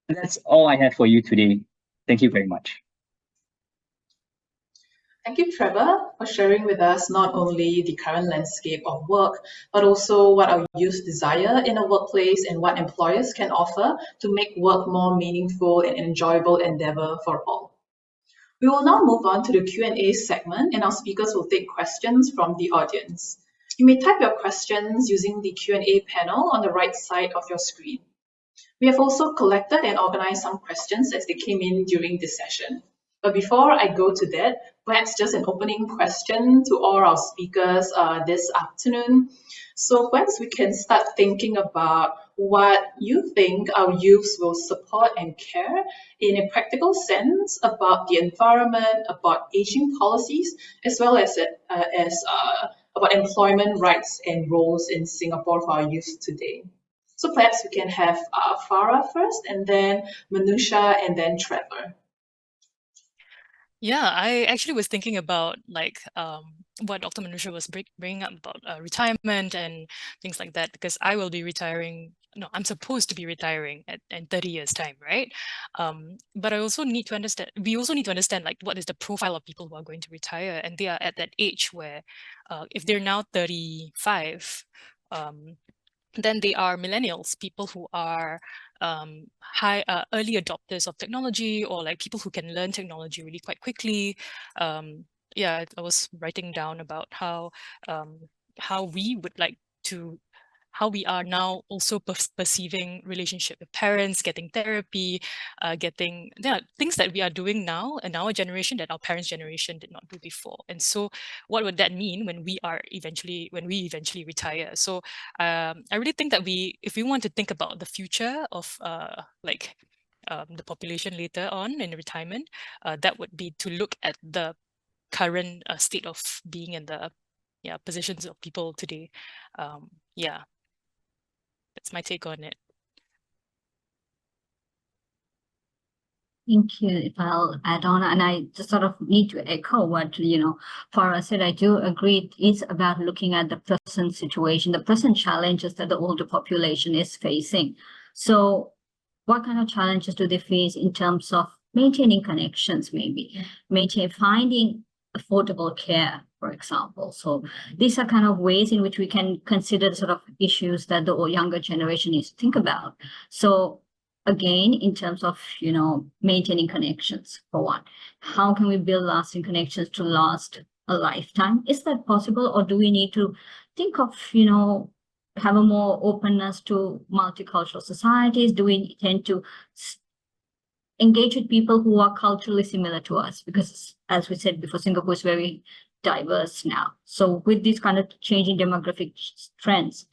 And that's all I have for you today. Thank you very much. Thank you, Trevor, for sharing with us not only the current landscape of work, but also what our youth desire in a workplace and what employers can offer to make work more meaningful and enjoyable endeavor for all. We will now move on to the Q&A segment, and our speakers will take questions from the audience. You may type your questions using the Q&A panel on the right side of your screen. We have also collected and organized some questions as they came in during this session. But before I go to that, perhaps just an opening question to all our speakers this afternoon. So perhaps we can start thinking about what you think our youths will support and care in a practical sense about the environment, about aging policies, as well as about employment rights and roles in Singapore for our youth today. So perhaps we can have Farah first, and then Manusha, and then Trevor. Yeah, I actually was thinking about what Dr. Manusha was bringing up about retirement and things like that, because I will be retiring. No, I'm supposed to be retiring in 30 years' time, right? But I also need to understand. We also need to understand like what is the profile of people who are going to retire, and they are at that age where, if they're now 35, then they are millennials, people who are early adopters of technology, or like people who can learn technology really quite quickly. Yeah, I was writing down about how we would like to, how we are now also perceiving relationship with parents, getting therapy, getting things that we are doing now in our generation that our parents' generation did not do before. And so what would that mean when we eventually retire? So I really think that if we want to think about the future of the population later on in retirement, that would be to look at the current state of being in the positions of people today. Yeah, that's my take on it. Thank you. If I'll add on, and I just sort of need to echo what, Farah said. I do agree. It's about looking at the present situation, the present challenges that the older population is facing. So what kind of challenges do they face in terms of maintaining connections, maybe finding affordable care, for example? So these are kind of ways in which we can consider the sort of issues that the younger generation needs to think about. So again, in terms of, maintaining connections, for one, how can we build lasting connections to last a lifetime? Is that possible? Or do we need to think of, have a more openness to multicultural societies? Do we tend to engage with people who are culturally similar to us? Because as we said before, Singapore is very diverse now. So with these kind of changing demographic trends,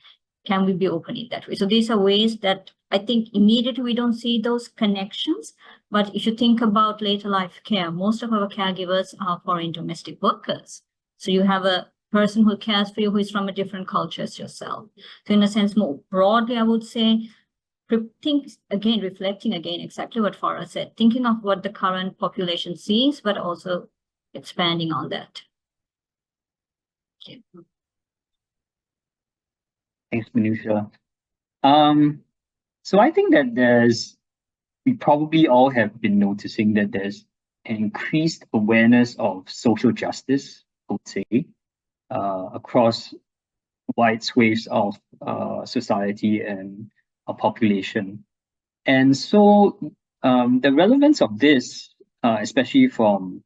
can we be open in that way? So these are ways that I think immediately we don't see those connections. But if you think about later life care, most of our caregivers are foreign domestic workers. So you have a person who cares for you who is from a different culture as yourself. So in a sense, more broadly, I would say, reflecting again exactly what Farah said, thinking of what the current population sees, but also expanding on that. Okay. Thanks, Manusha. So I think that we probably all have been noticing that there's an increased awareness of social justice, I would say, across wide swathes of society and our population. And so the relevance of this, especially from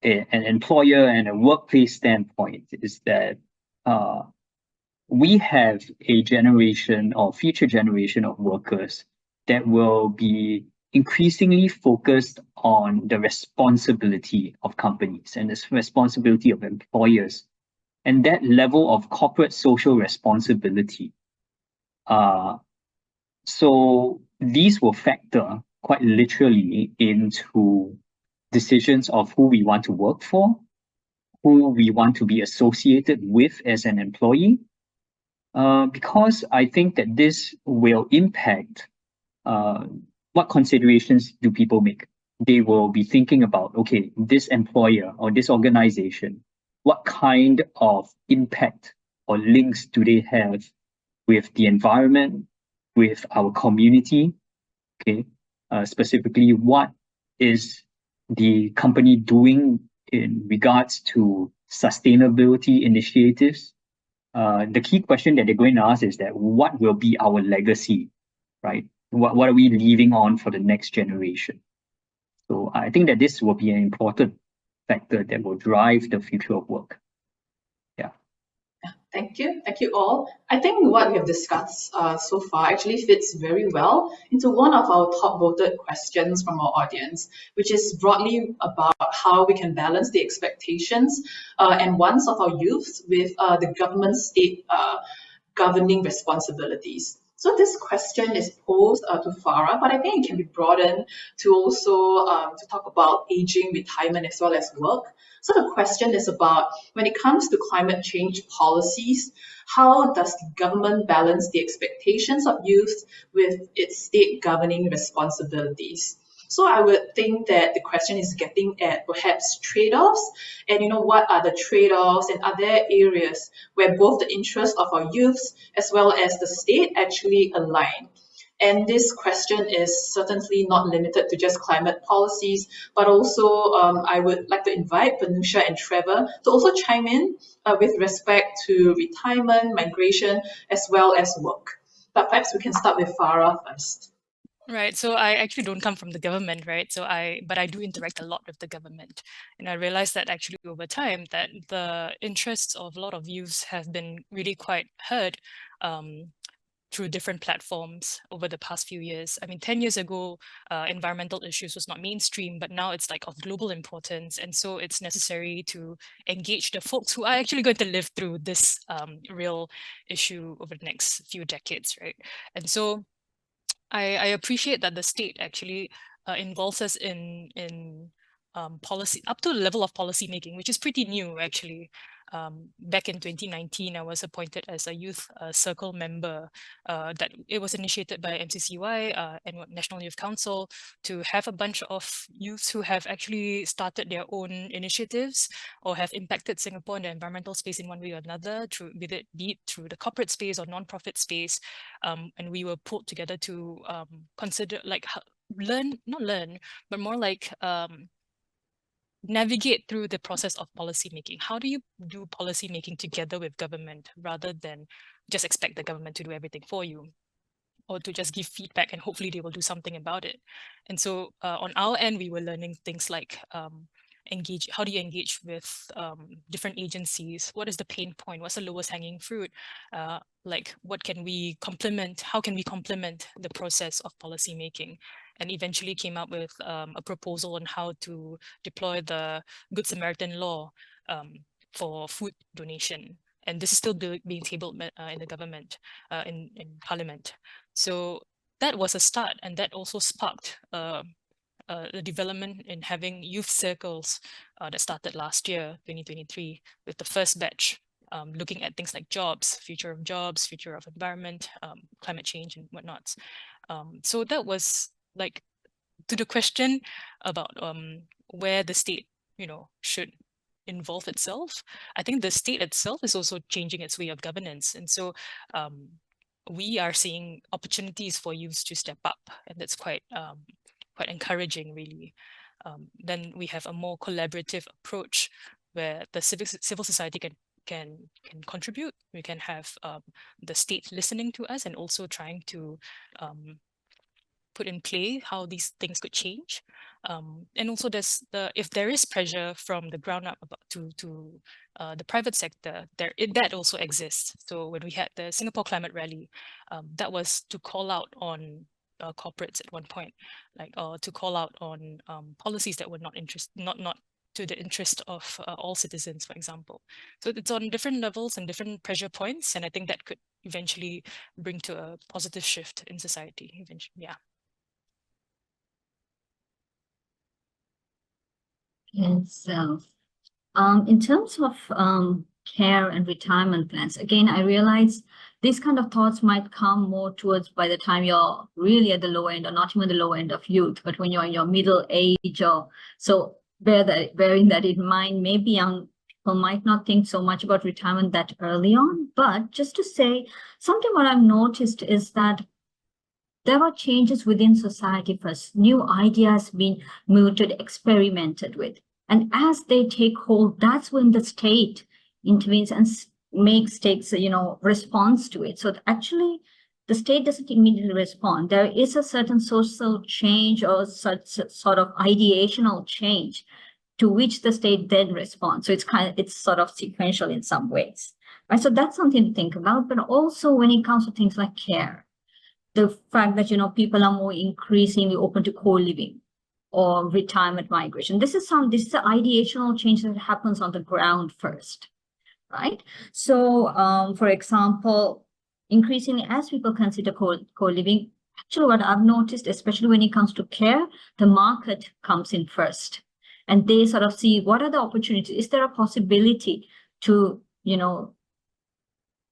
an employer and a workplace standpoint, is that we have a generation or future generation of workers that will be increasingly focused on the responsibility of companies and the responsibility of employers, and that level of corporate social responsibility. So these will factor quite literally into decisions of who we want to work for, who we want to be associated with as an employee, because I think that this will impact what considerations do people make. They will be thinking about, okay, this employer or this organization, what kind of impact or links do they have with the environment, with our community? Okay, specifically, what is the company doing in regards to sustainability initiatives, the key question that they're going to ask is that what will be our legacy, right? What are we leaving on for the next generation? So I think that this will be an important factor that will drive the future of work. Thank you. Thank you all. I think what we have discussed so far actually fits very well into one of our top voted questions from our audience, which is broadly about how we can balance the expectations and wants of our youth with the government state governing responsibilities. So this question is posed to Farah, but I think it can be broadened to also to talk about aging, retirement, as well as work. So the question is about, when it comes to climate change policies, how does the government balance the expectations of youth with its state governing responsibilities? So I would think that the question is getting at perhaps trade-offs, and what are the trade-offs, and are there areas where both the interests of our youths as well as the state actually align? And this question is certainly not limited to just climate policies, but also I would like to invite Vanusha and Trevor to also chime in with respect to retirement, migration, as well as work. But perhaps we can start with Farah first. Right. So I actually don't come from the government, right? But I do interact a lot with the government. And I realized that actually over time that the interests of a lot of youths have been really quite heard through different platforms over the past few years. I mean, 10 years ago, environmental issues was not mainstream, but now it's like of global importance. And so it's necessary to engage the folks who are actually going to live through this real issue over the next few decades, right? And so I appreciate that the state actually involves us in policy up to the level of policy making, which is pretty new actually. Back in 2019, I was appointed as a youth circle member that it was initiated by MCCY and National Youth Council to have a bunch of youths who have actually started their own initiatives or have impacted Singapore in the environmental space in one way or another, be it through the corporate space or non-profit space. And we were pulled together to consider, like, not learn, but more like navigate through the process of policy making. How do you do policy making together with government rather than just expect the government to do everything for you, or to just give feedback and hopefully they will do something about it? And so on our end, we were learning things like how do you engage with different agencies? What is the pain point? What's the lowest hanging fruit? Like, what can we complement? How can we complement the process of policy making? And eventually came up with a proposal on how to deploy the Good Samaritan law for food donation. And this is still being tabled in the government, in Parliament. So that was a start, and that also sparked the development in having youth circles that started last year, 2023, with the first batch, looking at things like jobs, future of jobs, future of environment, climate change and whatnot. So that was like, to the question about where the state, should involve itself. I think the state itself is also changing its way of governance. And so we are seeing opportunities for youths to step up, and that's quite encouraging, really. Then we have a more collaborative approach where the civil society can contribute. We can have the state listening to us and also trying to put in play how these things could change. And also if there is pressure from the ground up to the private sector, that also exists. So when we had the Singapore Climate Rally, that was to call out on corporates at one point, to call out on policies that were not to the interest of all citizens, for example. So it's on different levels and different pressure points, and I think that could eventually bring to a positive shift in society. Eventually, yeah. Yes. In terms of care and retirement plans, again, I realize these kind of thoughts might come more towards by the time you're really at the low end, or not even the low end of youth, but when you're in your middle age, or so bearing that in mind, maybe young people might not think so much about retirement that early on. But just to say something, what I've noticed is that there are changes within society first. New ideas being mooted, experimented with. And as they take hold, that's when the state intervenes and takes response to it. So actually, the state doesn't immediately respond. There is a certain social change or such sort of ideational change to which the state then responds. So it's sort of sequential in some ways. Right? So that's something to think about. But also when it comes to things like care, the fact that people are more increasingly open to co-living or retirement migration. This is the ideational change that happens on the ground first, right? So, for example, increasingly as people consider co-living, actually what I've noticed, especially when it comes to care, the market comes in first. And they sort of see what are the opportunities? Is there a possibility to,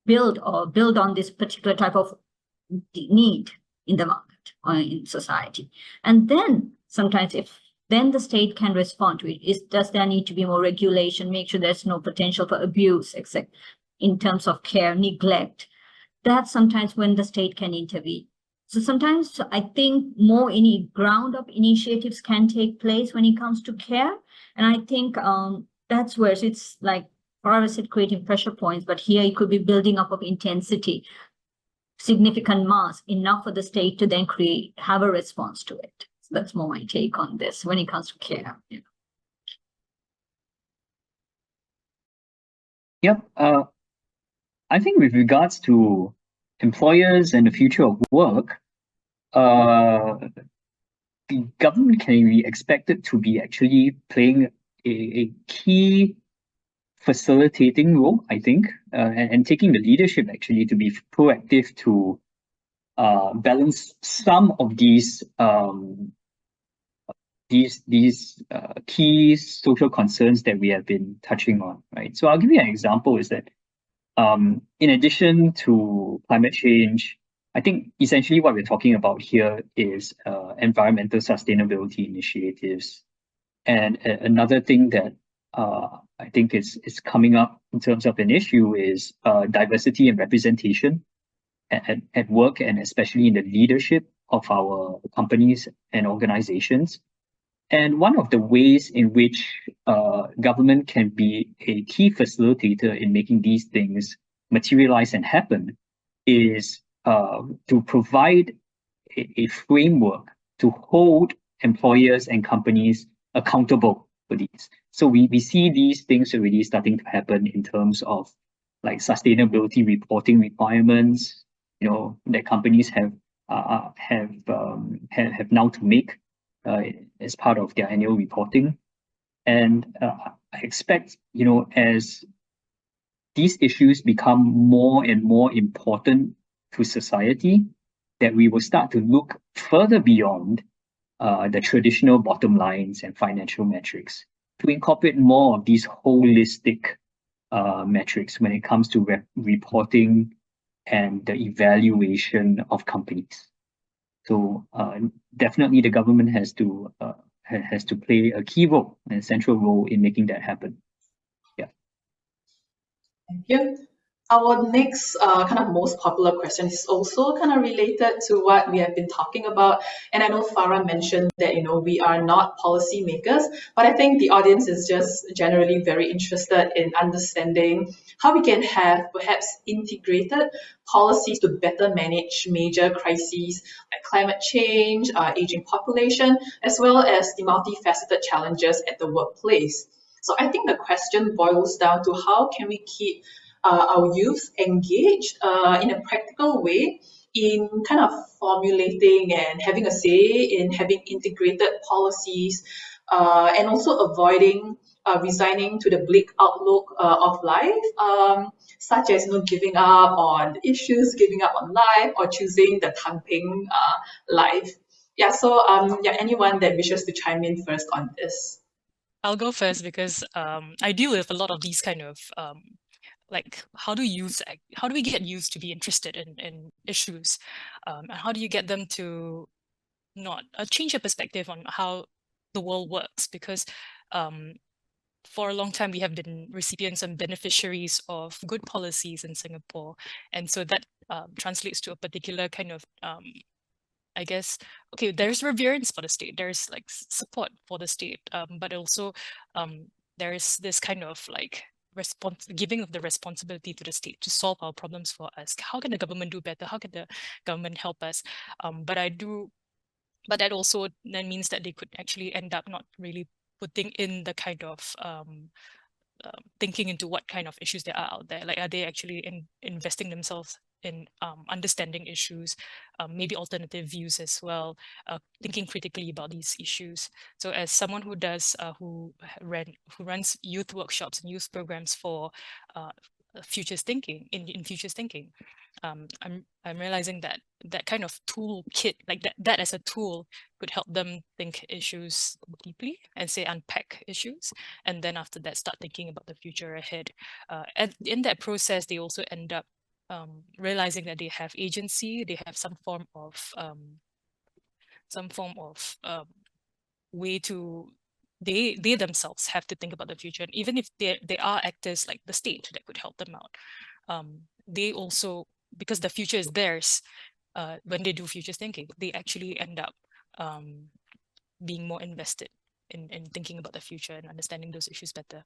build on this particular type of need in the market or in society? And then sometimes then the state can respond to it. Does there need to be more regulation, make sure there's no potential for abuse, except in terms of care, neglect? That's sometimes when the state can intervene. So sometimes I think more ground-up initiatives can take place when it comes to care. And I think that's where it's like, Farah said, creating pressure points, but here it could be building up of intensity, significant mass, enough for the state to then have a response to it. So that's more my take on this when it comes to care. Yep. I think with regards to employers and the future of work, the government can be expected to be actually playing a key facilitating role, I think, and taking the leadership actually to be proactive to balance some of these key social concerns that we have been touching on, right? So I'll give you an example is that in addition to climate change, I think essentially what we're talking about here is environmental sustainability initiatives. And another thing that I think is coming up in terms of an issue is diversity and representation at work, and especially in the leadership of our companies and organizations. And one of the ways in which government can be a key facilitator in making these things materialize and happen is to provide a framework to hold employers and companies accountable for these. So we see these things already starting to happen in terms of like sustainability reporting requirements, that companies have now to make as part of their annual reporting. And I expect, as these issues become more and more important to society, that we will start to look further beyond the traditional bottom lines and financial metrics to incorporate more of these holistic metrics when it comes to reporting and the evaluation of companies. So definitely the government has to play a key role and a central role in making that happen. Yeah. Thank you. Our next kind of most popular question is also kind of related to what we have been talking about. And I know Farah mentioned that, we are not policy makers, but I think the audience is just generally very interested in understanding how we can have perhaps integrated policies to better manage major crises like climate change, aging population, as well as the multifaceted challenges at the workplace. So I think the question boils down to how can we keep our youth engaged in a practical way in kind of formulating and having a say in having integrated policies and also avoiding resigning to the bleak outlook of life, such as giving up on issues, giving up on life, or choosing the Tangping life. Yeah, so anyone that wishes to chime in first on this? I'll go first because I deal with a lot of these kind of like how do we get youth to be interested in issues, and how do you get them to not change their perspective on how the world works? Because for a long time we have been recipients and beneficiaries of good policies in Singapore, and so that translates to a particular kind of I guess, okay, there's reverence for the state, there's like support for the state, but also there's this kind of like giving of the responsibility to the state to solve our problems for us. How can the government do better? How can the government help us? But that also then means that they could actually end up not really putting in the kind of thinking into what kind of issues there are out there. Like, are they actually investing themselves in understanding issues, maybe alternative views as well, thinking critically about these issues. So as someone who does, who runs youth workshops and youth programs for futures thinking, in futures thinking, I'm realizing that that kind of toolkit, like that as a tool, could help them think issues deeply and say unpack issues, and then after that start thinking about the future ahead. And in that process, they also end up realizing that they have agency, they have some form of way to they themselves have to think about the future, and even if they are actors like the state that could help them out, they also, because the future is theirs, when they do futures thinking, they actually end up being more invested in thinking about the future and understanding those issues better.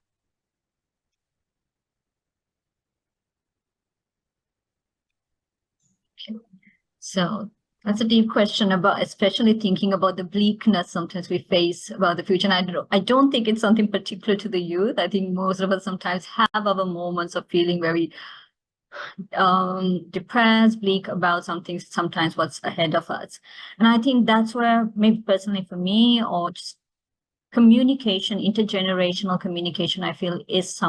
So that's a deep question about, especially thinking about the bleakness sometimes we face about the future. And I don't think it's something particular to the youth. I think most of us sometimes have our moments of feeling very depressed, bleak about something, sometimes what's ahead of us. And I think that's where, maybe personally for me, or just communication, intergenerational communication, I feel is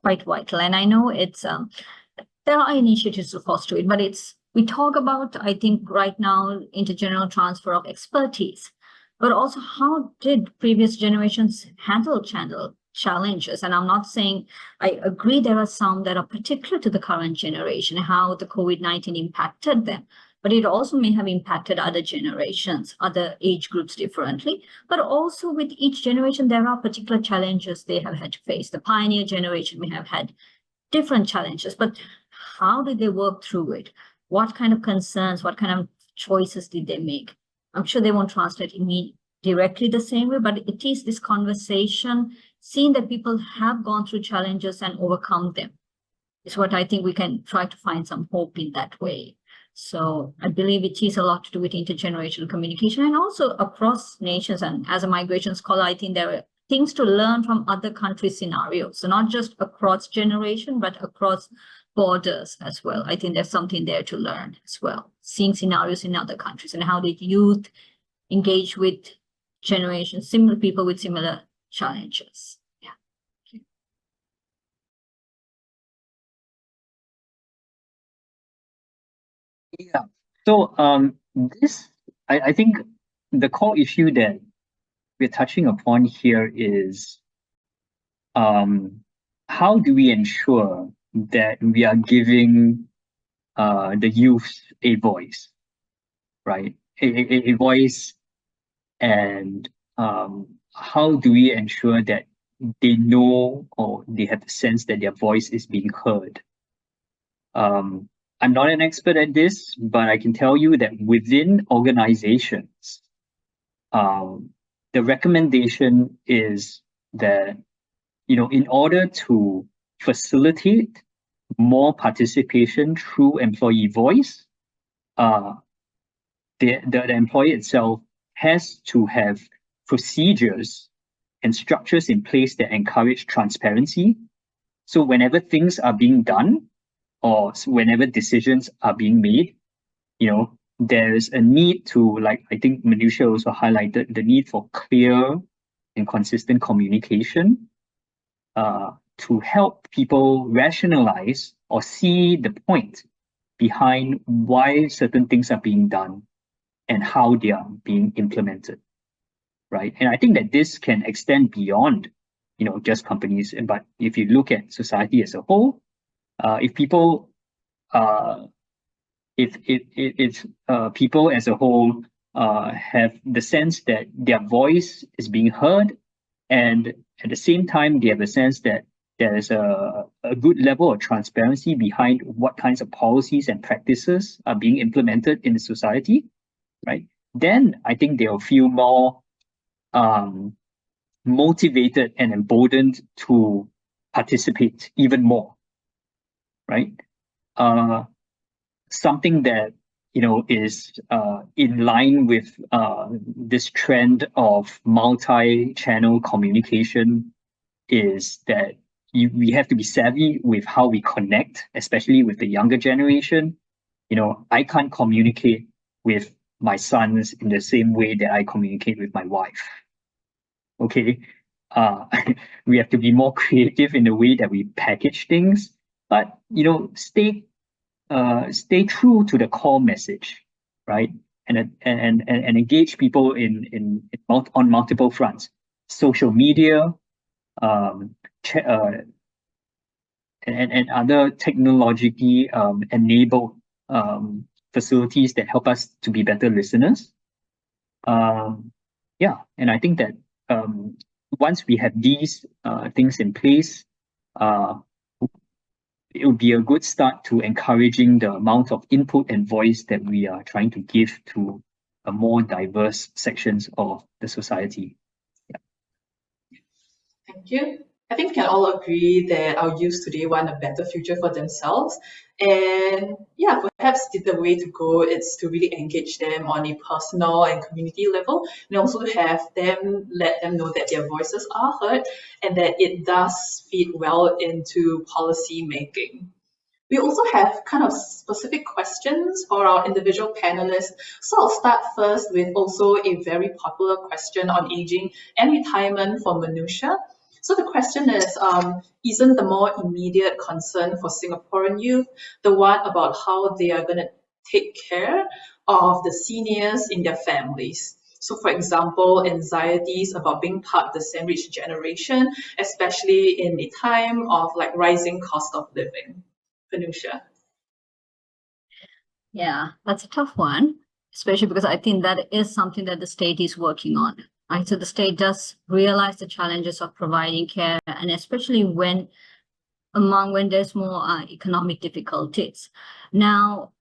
quite vital. And I know it's there are initiatives to foster it, but we talk about, I think right now, intergenerational transfer of expertise, but also how did previous generations handle challenges? And I'm not saying, I agree there are some that are particular to the current generation, how the COVID-19 impacted them, but it also may have impacted other generations, other age groups differently. But also with each generation, there are particular challenges they have had to face. The pioneer generation may have had different challenges, but how did they work through it? What kind of concerns, what kind of choices did they make? I'm sure they won't translate directly the same way, but it is this conversation, seeing that people have gone through challenges and overcome them, is what I think we can try to find some hope in that way. So I believe it is a lot to do with intergenerational communication and also across nations. And as a migration scholar, I think there are things to learn from other countries' scenarios. So not just across generation, but across borders as well. I think there's something there to learn as well, seeing scenarios in other countries and how the youth engage with generations, similar people with similar challenges. Yeah. So I think the core issue that we're touching upon here is how do we ensure that we are giving the youth a voice, right? A voice, and how do we ensure that they know or they have the sense that their voice is being heard? I'm not an expert at this, but I can tell you that within organizations, the recommendation is that, in order to facilitate more participation through employee voice, the employer itself has to have procedures and structures in place that encourage transparency. So whenever things are being done or whenever decisions are being made, there's a need to, like I think Manusha also highlighted, the need for clear and consistent communication to help people rationalize or see the point behind why certain things are being done and how they are being implemented, right? And I think that this can extend beyond, just companies. But if you look at society as a whole, if people as a whole have the sense that their voice is being heard, and at the same time they have a sense that there is a good level of transparency behind what kinds of policies and practices are being implemented in the society, right? then I think they'll feel more motivated and emboldened to participate even more, right? Something that is in line with this trend of multi-channel communication is that we have to be savvy with how we connect, especially with the younger generation. I can't communicate with my sons in the same way that I communicate with my wife. Okay, we have to be more creative in the way that we package things, but stay true to the core message, right? And engage people on multiple fronts, social media, and other technologically enabled facilities that help us to be better listeners. Yeah, and I think that once we have these things in place, it would be a good start to encouraging the amount of input and voice that we are trying to give to a more diverse sections of the society. Yeah. Thank you. I think we can all agree that our youth today want a better future for themselves. And yeah, perhaps the way to go is to really engage them on a personal and community level, and also let them know that their voices are heard and that it does feed well into policy making. We also have kind of specific questions for our individual panelists. So I'll start first with also a very popular question on aging and retirement for Manusha. So the question is, isn't the more immediate concern for Singaporean youth the one about how they are going to take care of the seniors in their families? So for example, anxieties about being part of the sandwich generation, especially in a time of like rising cost of living. Manusha. Yeah, that's a tough one, especially because I think that is something that the state is working on. Right? So the state does realize the challenges of providing care, and especially when there's more economic difficulties. Now,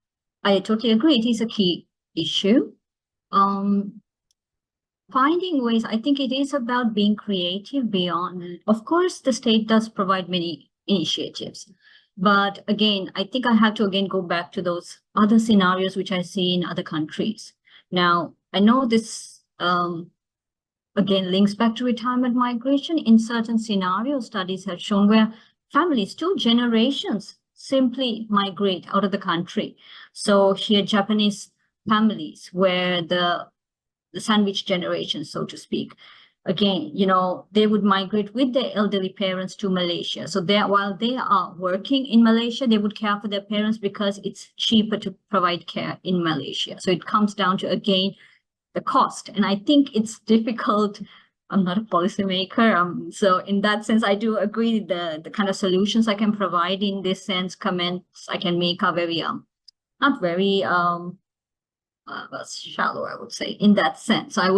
I totally agree. It is a key issue. Finding ways, I think it is about being creative beyond. Of course, the state does provide many initiatives. But again, I think I have to again go back to those other scenarios which I see in other countries. Now, I know this again links back to retirement migration. In certain scenarios, studies have shown where families, 2 generations, simply migrate out of the country. So here, Japanese families where the sandwich generation, so to speak, again, they would migrate with their elderly parents to Malaysia. So while they are working in Malaysia, they would care for their parents because it's cheaper to provide care in Malaysia. So it comes down to, again, the cost. And I think it's difficult. I'm not a policymaker. So in that sense, I do agree the kind of solutions I can provide in this sense, comments I can make are very, not very, shallow, I would say, in that sense. I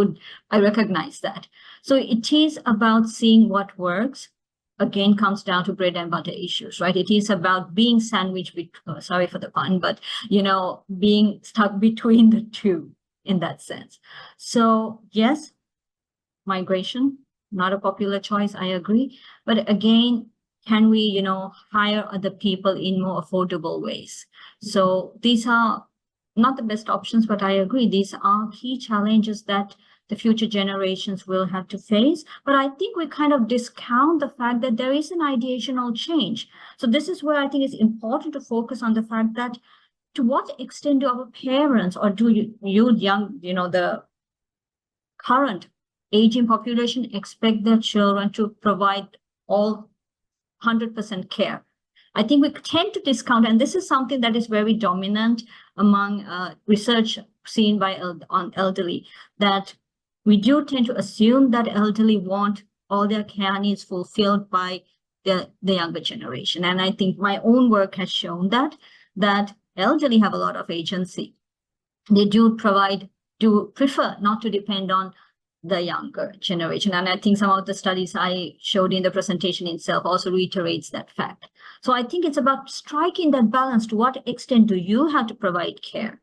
recognize that. So it is about seeing what works. Again, comes down to bread and butter issues, right? It is about being sandwiched, sorry for the pun, but, being stuck between the two in that sense. So yes, migration, not a popular choice, I agree. But again, can we, hire other people in more affordable ways? So these are not the best options, but I agree. These are key challenges that the future generations will have to face. But I think we kind of discount the fact that there is an ideational change. So this is where I think it's important to focus on the fact that to what extent do our parents or do you young, the current aging population expect their children to provide all 100% care? I think we tend to discount, and this is something that is very dominant among research seen by on elderly, that we do tend to assume that elderly want all their care needs fulfilled by the younger generation. And I think my own work has shown that elderly have a lot of agency. They do prefer not to depend on the younger generation. And I think some of the studies I showed in the presentation itself also reiterates that fact. So I think it's about striking that balance. To what extent do you have to provide care?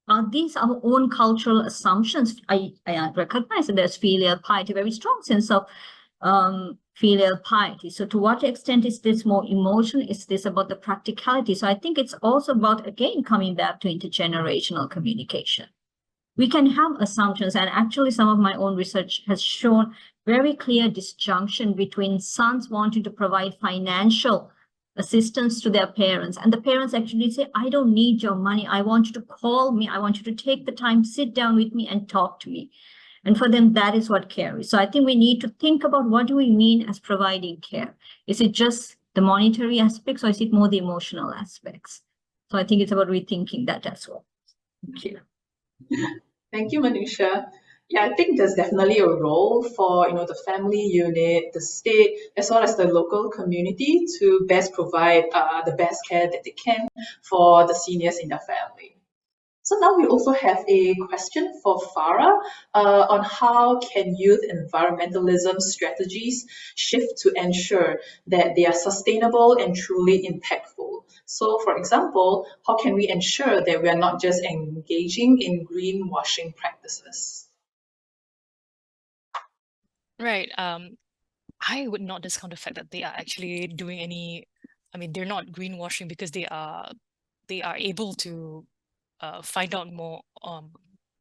are these our own cultural assumptions? I recognize that there's filial piety, a very strong sense of filial piety. So to what extent is this more emotional? Is this about the practicality? So I think it's also about, again, coming back to intergenerational communication. We can have assumptions, and actually some of my own research has shown very clear disjunction between sons wanting to provide financial assistance to their parents, and the parents actually say, I don't need your money. I want you to call me. I want you to take the time, sit down with me and talk to me. And for them, that is what care is. So I think we need to think about, what do we mean as providing care? Is it just the monetary aspects, or is it more the emotional aspects? So I think it's about rethinking that as well. Thank you. Thank you, Manusha. Yeah, I think there's definitely a role for the family unit, the state, as well as the local community to best provide the best care that they can for the seniors in their family. So now we also have a question for Farah on how can youth environmentalism strategies shift to ensure that they are sustainable and truly impactful. So for example, how can we ensure that we are not just engaging in greenwashing practices? Right. I would not discount the fact that they are actually doing any, I mean, they're not greenwashing because they are able to find out more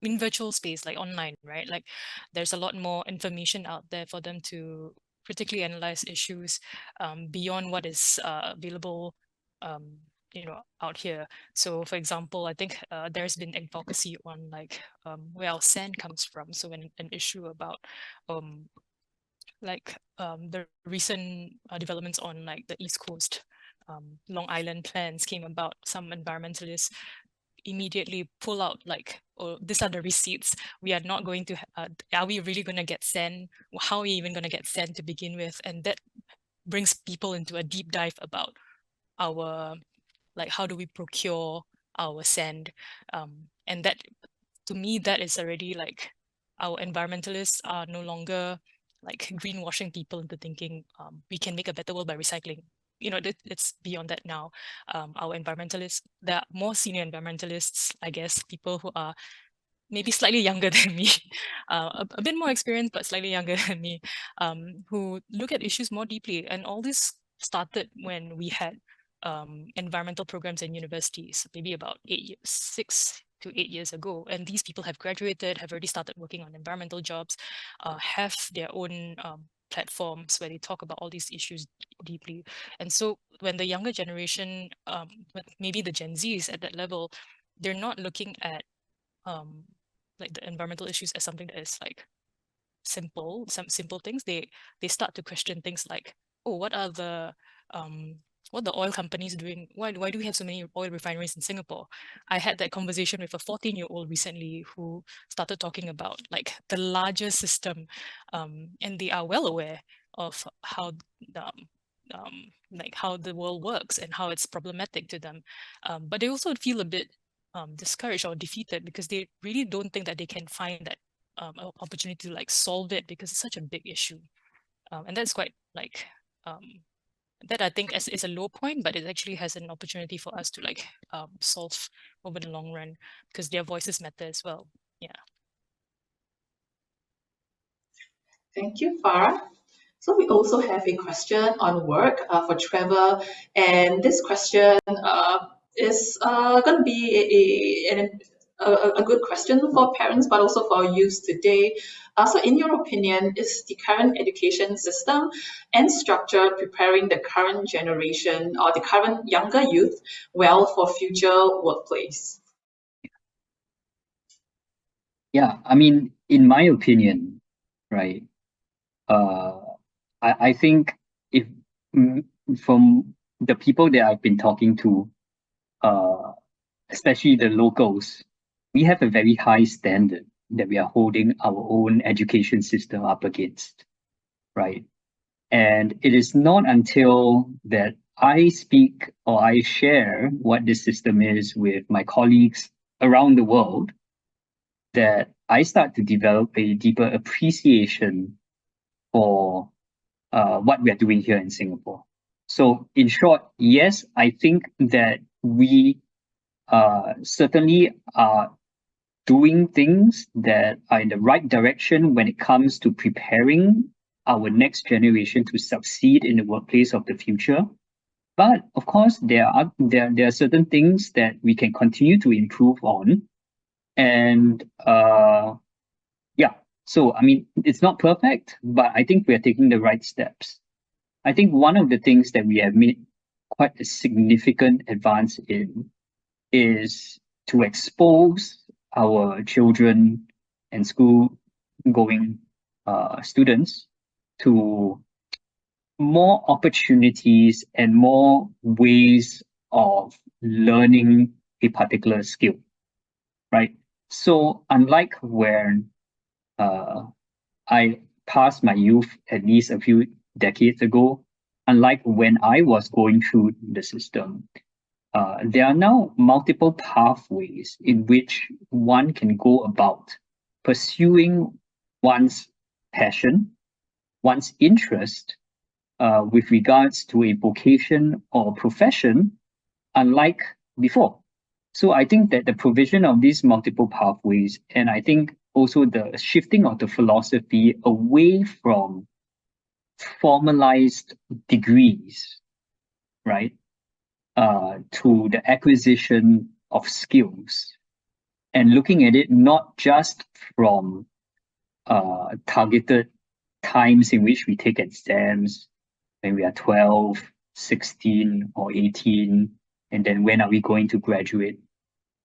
in virtual space, like online, right? Like there's a lot more information out there for them to critically analyze issues beyond what is available out here. So for example, I think there's been advocacy on like where our sand comes from. So when an issue about the recent developments on like the East Coast Long Island plans came about, some environmentalists immediately pull out like, oh, these are the receipts. We are not going to, are we really going to get sand? How are we even going to get sand to begin with? And that brings people into a deep dive about our, like, how do we procure our sand? And that, to me, that is already like, our environmentalists are no longer like greenwashing people into thinking we can make a better world by recycling. It's beyond that now. Our environmentalists, there are more senior environmentalists, I guess, people who are maybe slightly younger than me, a bit more experienced, but slightly younger than me, who look at issues more deeply. And all this started when we had environmental programs in universities, maybe about 6 to 8 years ago. And these people have graduated, have already started working on environmental jobs, have their own platforms where they talk about all these issues deeply. And so when the younger generation, maybe the Gen Zs at that level, they're not looking at like the environmental issues as something that is like simple, some simple things. They start to question things like, oh, what are the oil companies doing? Why do we have so many oil refineries in Singapore? I had that conversation with a 14-year-old recently who started talking about like the larger system, and they are well aware of how like how the world works and how it's problematic to them, but they also feel a bit discouraged or defeated because they really don't think that they can find that opportunity to like solve it because it's such a big issue, and that's quite like that I think is a low point, but it actually has an opportunity for us to like solve over the long run because their voices matter as well. Yeah. Thank you, Farah. So we also have a question on work for Trevor, and this question is going to be a good question for parents, but also for youth today. So in your opinion, is the current education system and structure preparing the current generation or the current younger youth well for future workplace? Yeah, I mean, in my opinion, right, I think if from the people that I've been talking to, especially the locals, we have a very high standard that we are holding our own education system up against, right? And it is not until that I speak or I share what this system is with my colleagues around the world that I start to develop a deeper appreciation for what we are doing here in Singapore. So in short, yes, I think that we certainly are doing things that are in the right direction when it comes to preparing our next generation to succeed in the workplace of the future. But of course, there are certain things that we can continue to improve on. And yeah, so I mean, it's not perfect, but I think we are taking the right steps. I think one of the things that we have made quite a significant advance in is to expose our children and school-going students to more opportunities and more ways of learning a particular skill, right? So unlike when I passed my youth at least a few decades ago, unlike when I was going through the system, there are now multiple pathways in which one can go about pursuing one's passion, one's interest with regards to a vocation or profession, unlike before. So I think that the provision of these multiple pathways, and I think also the shifting of the philosophy away from formalized degrees, right, to the acquisition of skills, and looking at it not just from targeted times in which we take exams when we are 12, 16, or 18, and then when are we going to graduate?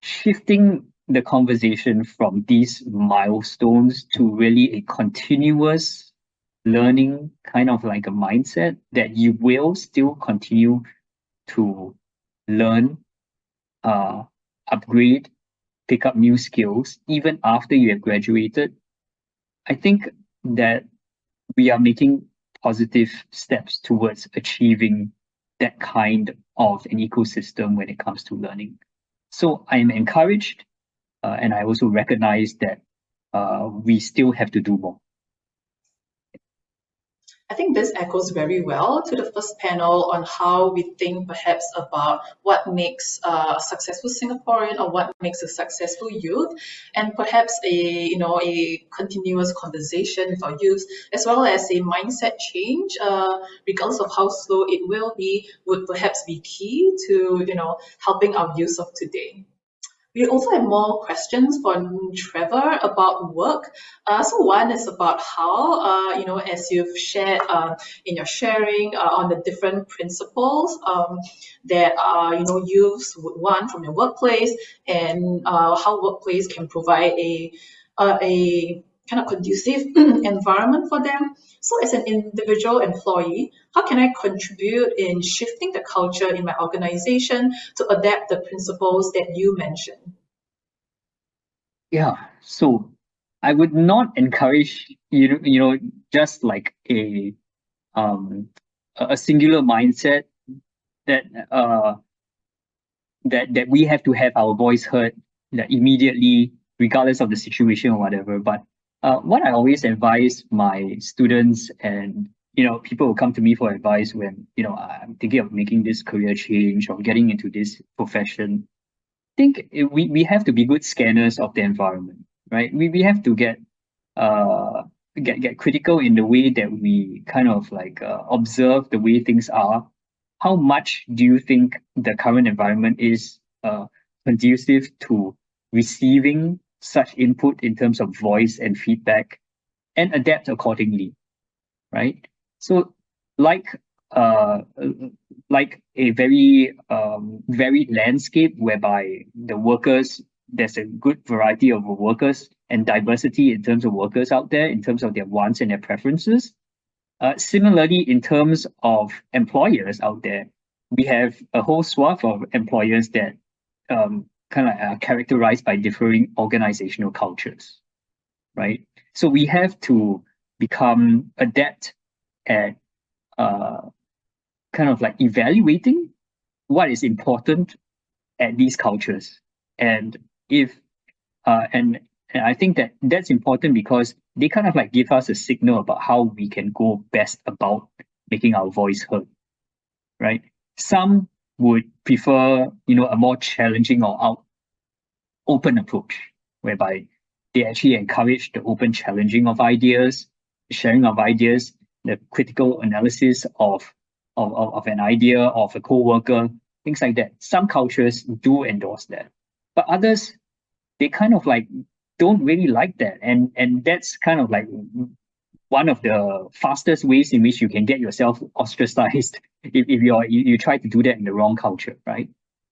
Shifting the conversation from these milestones to really a continuous learning kind of like a mindset that you will still continue to learn, upgrade, pick up new skills, even after you have graduated. I think that we are making positive steps towards achieving that kind of an ecosystem when it comes to learning. So I am encouraged, and I also recognize that we still have to do more. I think this echoes very well to the first panel on how we think perhaps about what makes a successful Singaporean or what makes a successful youth, and perhaps a continuous conversation with our youth, as well as a mindset change, regardless of how slow it will be, would perhaps be key to helping our youth of today. We also have more questions for Trevor about work. So one is about how, as you've shared in your sharing on the different principles that youths would want from your workplace, and how workplace can provide a kind of conducive environment for them. So as an individual employee, how can I contribute in shifting the culture in my organization to adapt the principles that you mentioned? Yeah, so I would not encourage just like a singular mindset that that we have to have our voice heard immediately, regardless of the situation or whatever. But what I always advise my students and people who come to me for advice when I'm thinking of making this career change or getting into this profession, I think we have to be good scanners of the environment, right? We have to get critical in the way that we kind of like observe the way things are. How much do you think the current environment is conducive to receiving such input in terms of voice and feedback, and adapt accordingly, right? So like a very varied landscape whereby there's a good variety of workers and diversity in terms of workers out there, in terms of their wants and their preferences. Similarly, in terms of employers out there, we have a whole swath of employers that kind of are characterized by differing organizational cultures, right? So we have to become adept at kind of like evaluating what is important at these cultures, and and I think that that's important because they kind of like give us a signal about how we can go best about making our voice heard, right? Some would prefer a more challenging or open approach, whereby they actually encourage the open challenging of ideas, sharing of ideas, the critical analysis of an idea, of a co-worker, things like that. Some cultures do endorse that, but others, they kind of like don't really like that. And that's kind of like one of the fastest ways in which you can get yourself ostracized if you try to do that in the wrong culture, right?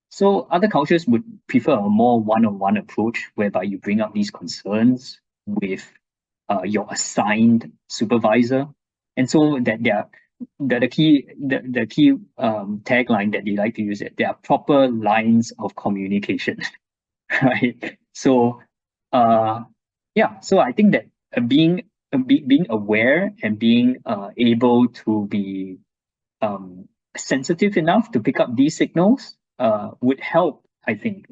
So other cultures would prefer a more one-on-one approach whereby you bring up these concerns with your assigned supervisor. And so that the key tagline that they like to use, it, there are proper lines of communication, right? So so I think that being aware and being able to be sensitive enough to pick up these signals would help, I think,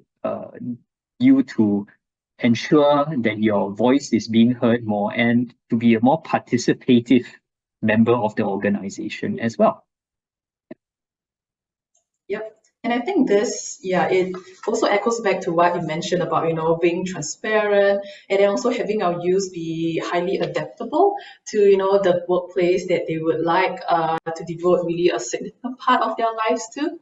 you to ensure that your voice is being heard more and to be a more participative member of the organization as well. Yep. And I think this, it also echoes back to what you mentioned about, being transparent and then also having our youth be highly adaptable to, the workplace that they would like to devote really a significant part of their lives to.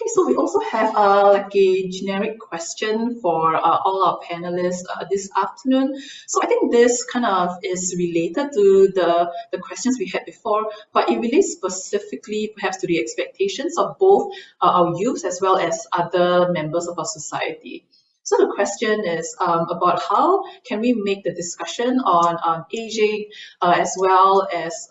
Okay, so we also have like a generic question for all our panelists this afternoon. So I think this kind of is related to the questions we had before, but it relates specifically perhaps to the expectations of both our youth as well as other members of our society. So the question is about how can we make the discussion on aging as well as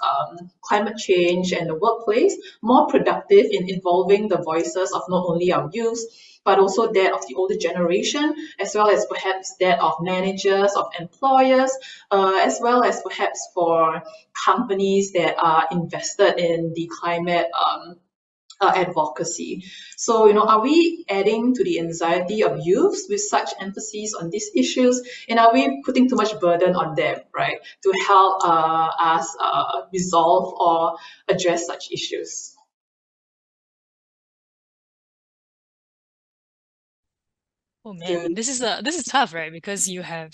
climate change and the workplace more productive in involving the voices of not only our youth, but also that of the older generation, as well as perhaps that of managers, of employers, as well as perhaps for companies that are invested in the climate advocacy. So, are we adding to the anxiety of youths with such emphasis on these issues? And are we putting too much burden on them, right, to help us resolve or address such issues? Oh man, this is tough, right? Because you have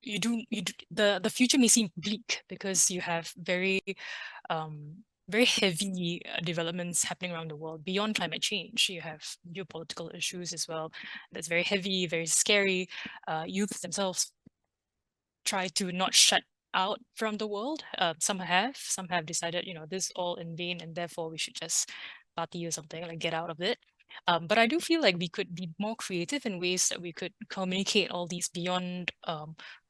the future may seem bleak because you have very heavy developments happening around the world beyond climate change. You have geopolitical issues as well. That's very heavy, very scary. Youth themselves try to not shut out from the world. Some have decided, this is all in vain and therefore we should just party or something, like get out of it. But I do feel like we could be more creative in ways that we could communicate all these beyond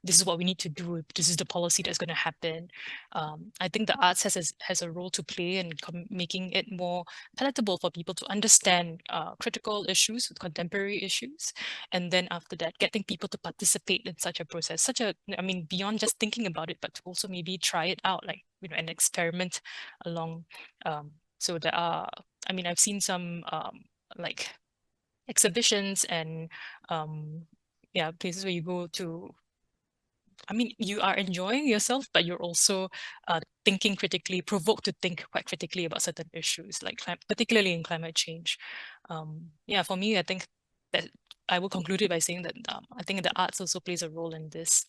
this is what we need to do, this is the policy that's going to happen. I think the arts has a role to play in making it more palatable for people to understand critical issues, contemporary issues, and then after that, getting people to participate in such a process, beyond just thinking about it, but to also maybe try it out, like, an experiment along. So there are, I've seen some like exhibitions and places where you go to, you are enjoying yourself, but you're also thinking critically, provoked to think quite critically about certain issues, like particularly in climate change. For me, I think that I will conclude it by saying that I think the arts also plays a role in this.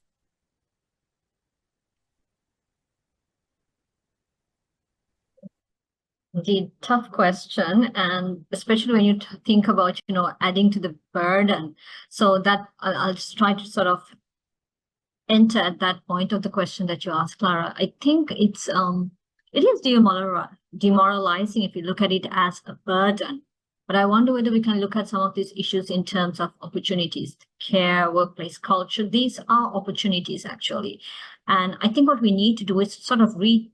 The tough question, and especially when you think about, adding to the burden. So that I'll just try to sort of enter at that point of the question that you asked, Clara. I think it is demoralizing if you look at it as a burden. But I wonder whether we can look at some of these issues in terms of opportunities, care, workplace culture. These are opportunities, actually. And I think what we need to do is sort of rethink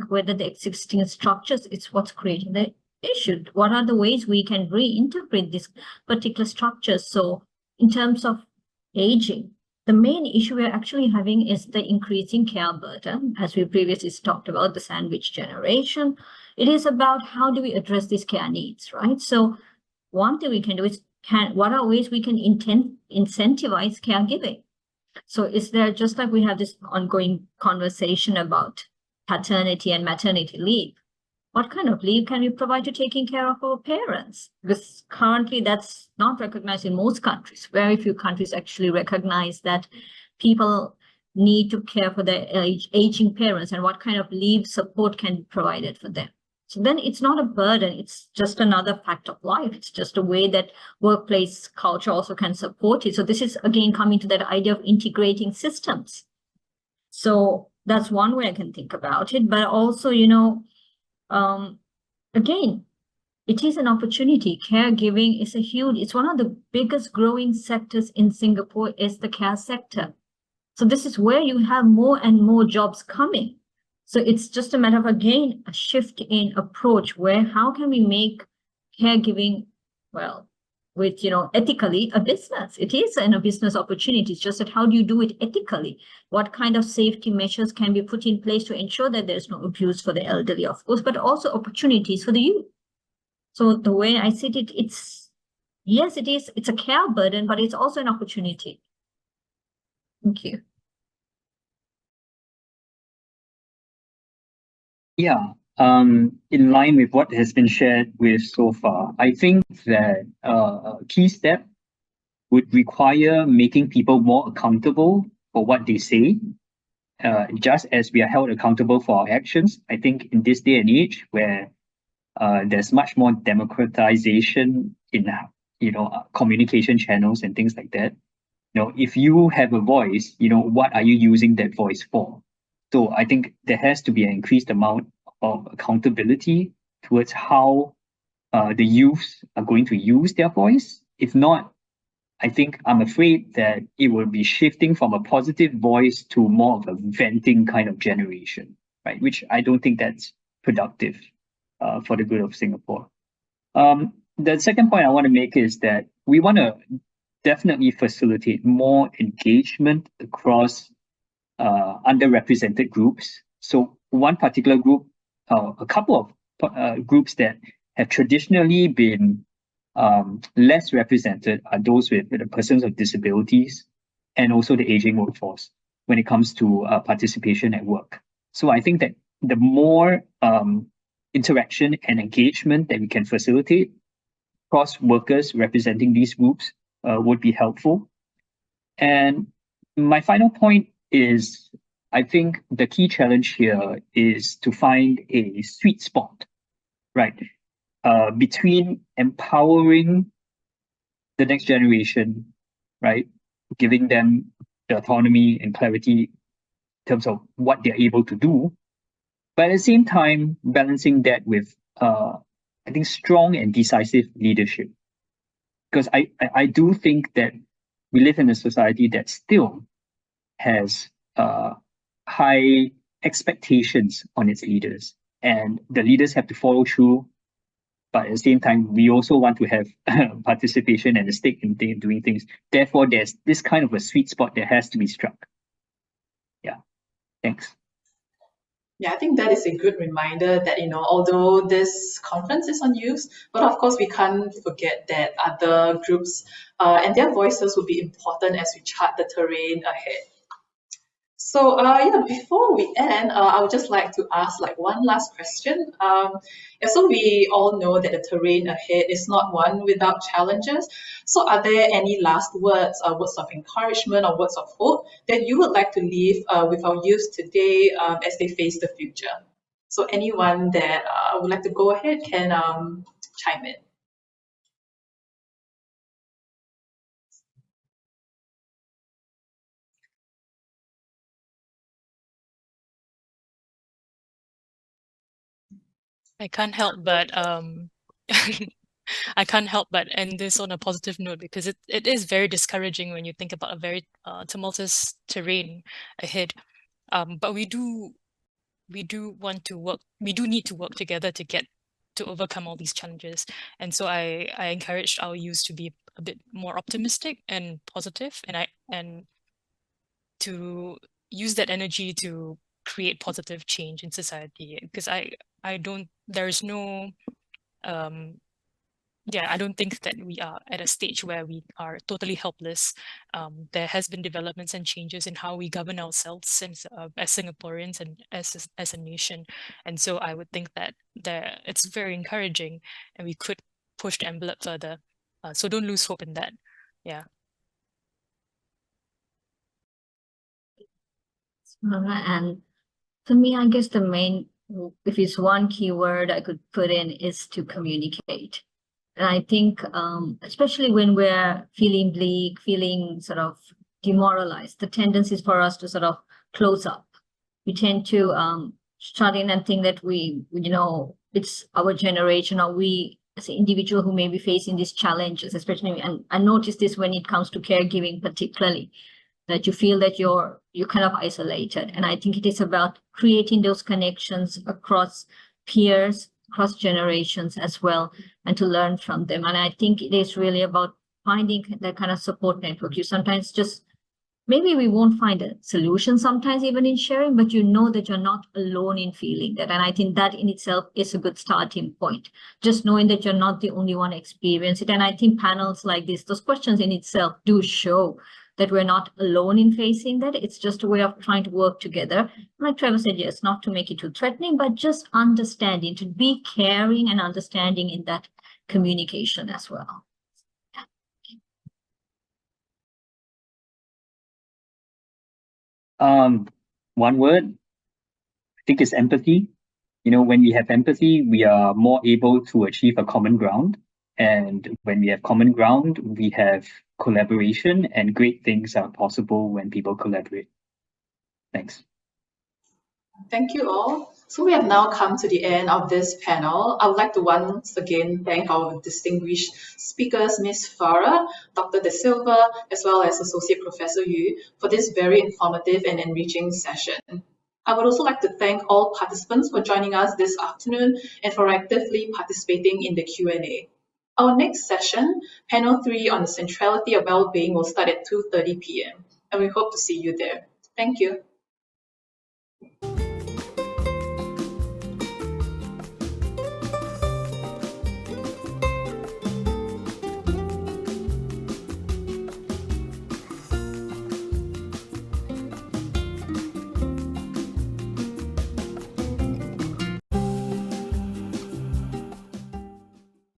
whether the existing structures is what's creating the issue. What are the ways we can reinterpret these particular structures? So in terms of aging, the main issue we're actually having is the increasing care burden. As we previously talked about, the sandwich generation. It is about how do we address these care needs, right? So one thing we can do is, what are ways we can incentivize caregiving? So is there, just like we have this ongoing conversation about paternity and maternity leave, what kind of leave can we provide to taking care of our parents? Because currently that's not recognized in most countries. Very few countries actually recognize that people need to care for their aging parents, and what kind of leave support can be provided for them. So then it's not a burden, it's just another fact of life. It's just a way that workplace culture also can support it. So this is again coming to that idea of integrating systems. So that's one way I can think about it. But also, again, it is an opportunity. Caregiving is it's one of the biggest growing sectors in Singapore is the care sector. So this is where you have more and more jobs coming. So it's just a matter of, again, a shift in approach where how can we make caregiving, well, with, ethically a business. It is a business opportunity. It's just that how do you do it ethically? What kind of safety measures can be put in place to ensure that there's no abuse for the elderly, of course, but also opportunities for the youth. So the way I see it, yes, it's a care burden, but it's also an opportunity. Thank you. Yeah, in line with what has been shared with so far, I think that a key step would require making people more accountable for what they say, just as we are held accountable for our actions. I think in this day and age where there's much more democratization in communication channels and things like that. If you have a voice, what are you using that voice for? So I think there has to be an increased amount of accountability towards how the youths are going to use their voice. If not, I'm afraid that it will be shifting from a positive voice to more of a venting kind of generation, right? Which I don't think that's productive for the good of Singapore. The second point I want to make is that we want to definitely facilitate more engagement across underrepresented groups. So one particular group, a couple of groups that have traditionally been less represented are those with the persons with disabilities and also the aging workforce when it comes to participation at work. So I think that the more interaction and engagement that we can facilitate across workers representing these groups would be helpful. And my final point is, I think the key challenge here is to find a sweet spot, right, between empowering the next generation, right, giving them the autonomy and clarity in terms of what they're able to do, but at the same time balancing that with strong and decisive leadership. Because I do think that we live in a society that still has high expectations on its leaders, and the leaders have to follow through. But at the same time, we also want to have participation and a stake in doing things. Therefore, there's this kind of a sweet spot that has to be struck. Yeah, thanks. Yeah, I think that is a good reminder that, although this conference is on youth, but of course we can't forget that other groups and their voices will be important as we chart the terrain ahead. So before we end, I would just like to ask one last question. So we all know that the terrain ahead is not one without challenges. So are there any last words, words of encouragement or words of hope that you would like to leave with our youth today as they face the future? So anyone that would like to go ahead can chime in. I can't help but I can't help but end this on a positive note, because it is very discouraging when you think about a very tumultuous terrain ahead. But we do want to work. We do need to work together to overcome all these challenges. And so I encouraged our youth to be a bit more optimistic and positive, and to use that energy to create positive change in society. Because there is no yeah, I don't think that we are at a stage where we are totally helpless. There has been developments and changes in how we govern ourselves since, as Singaporeans and as a nation. And so I would think that it's very encouraging and we could push the envelope further. So don't lose hope in that. Yeah. And for me, I guess the main, if it's one keyword I could put in, is to communicate. And I think, especially when we're feeling bleak, feeling sort of demoralized, the tendency is for us to sort of close up. We tend to shut in and think that it's our generation, or we as an individual who may be facing these challenges, especially, and I notice this when it comes to caregiving particularly, that you feel that you're kind of isolated. And I think it is about creating those connections across peers, across generations as well, and to learn from them. And I think it is really about finding that kind of support network. You sometimes just, maybe we won't find a solution sometimes even in sharing, but you know that you're not alone in feeling that. And I think that in itself is a good starting point, just knowing that you're not the only one experiencing it. And I think panels like this, those questions in itself do show that we're not alone in facing that. It's just a way of trying to work together. Like Trevor said, yes, not to make it too threatening, but just understanding, to be caring and understanding in that communication as well. One word, I think, is empathy. When we have empathy, we are more able to achieve a common ground. And when we have common ground, we have collaboration, and great things are possible when people collaborate. Thanks. Thank you all. So we have now come to the end of this panel. I would like to once again thank our distinguished speakers, Ms. Farah, Dr. De Silva, as well as Associate Professor Yu, for this very informative and enriching session. I would also like to thank all participants for joining us this afternoon and for actively participating in the Q&A. Our next session, Panel 3 on the centrality of well-being, will start at 2:30 p.m. and we hope to see you there. Thank you.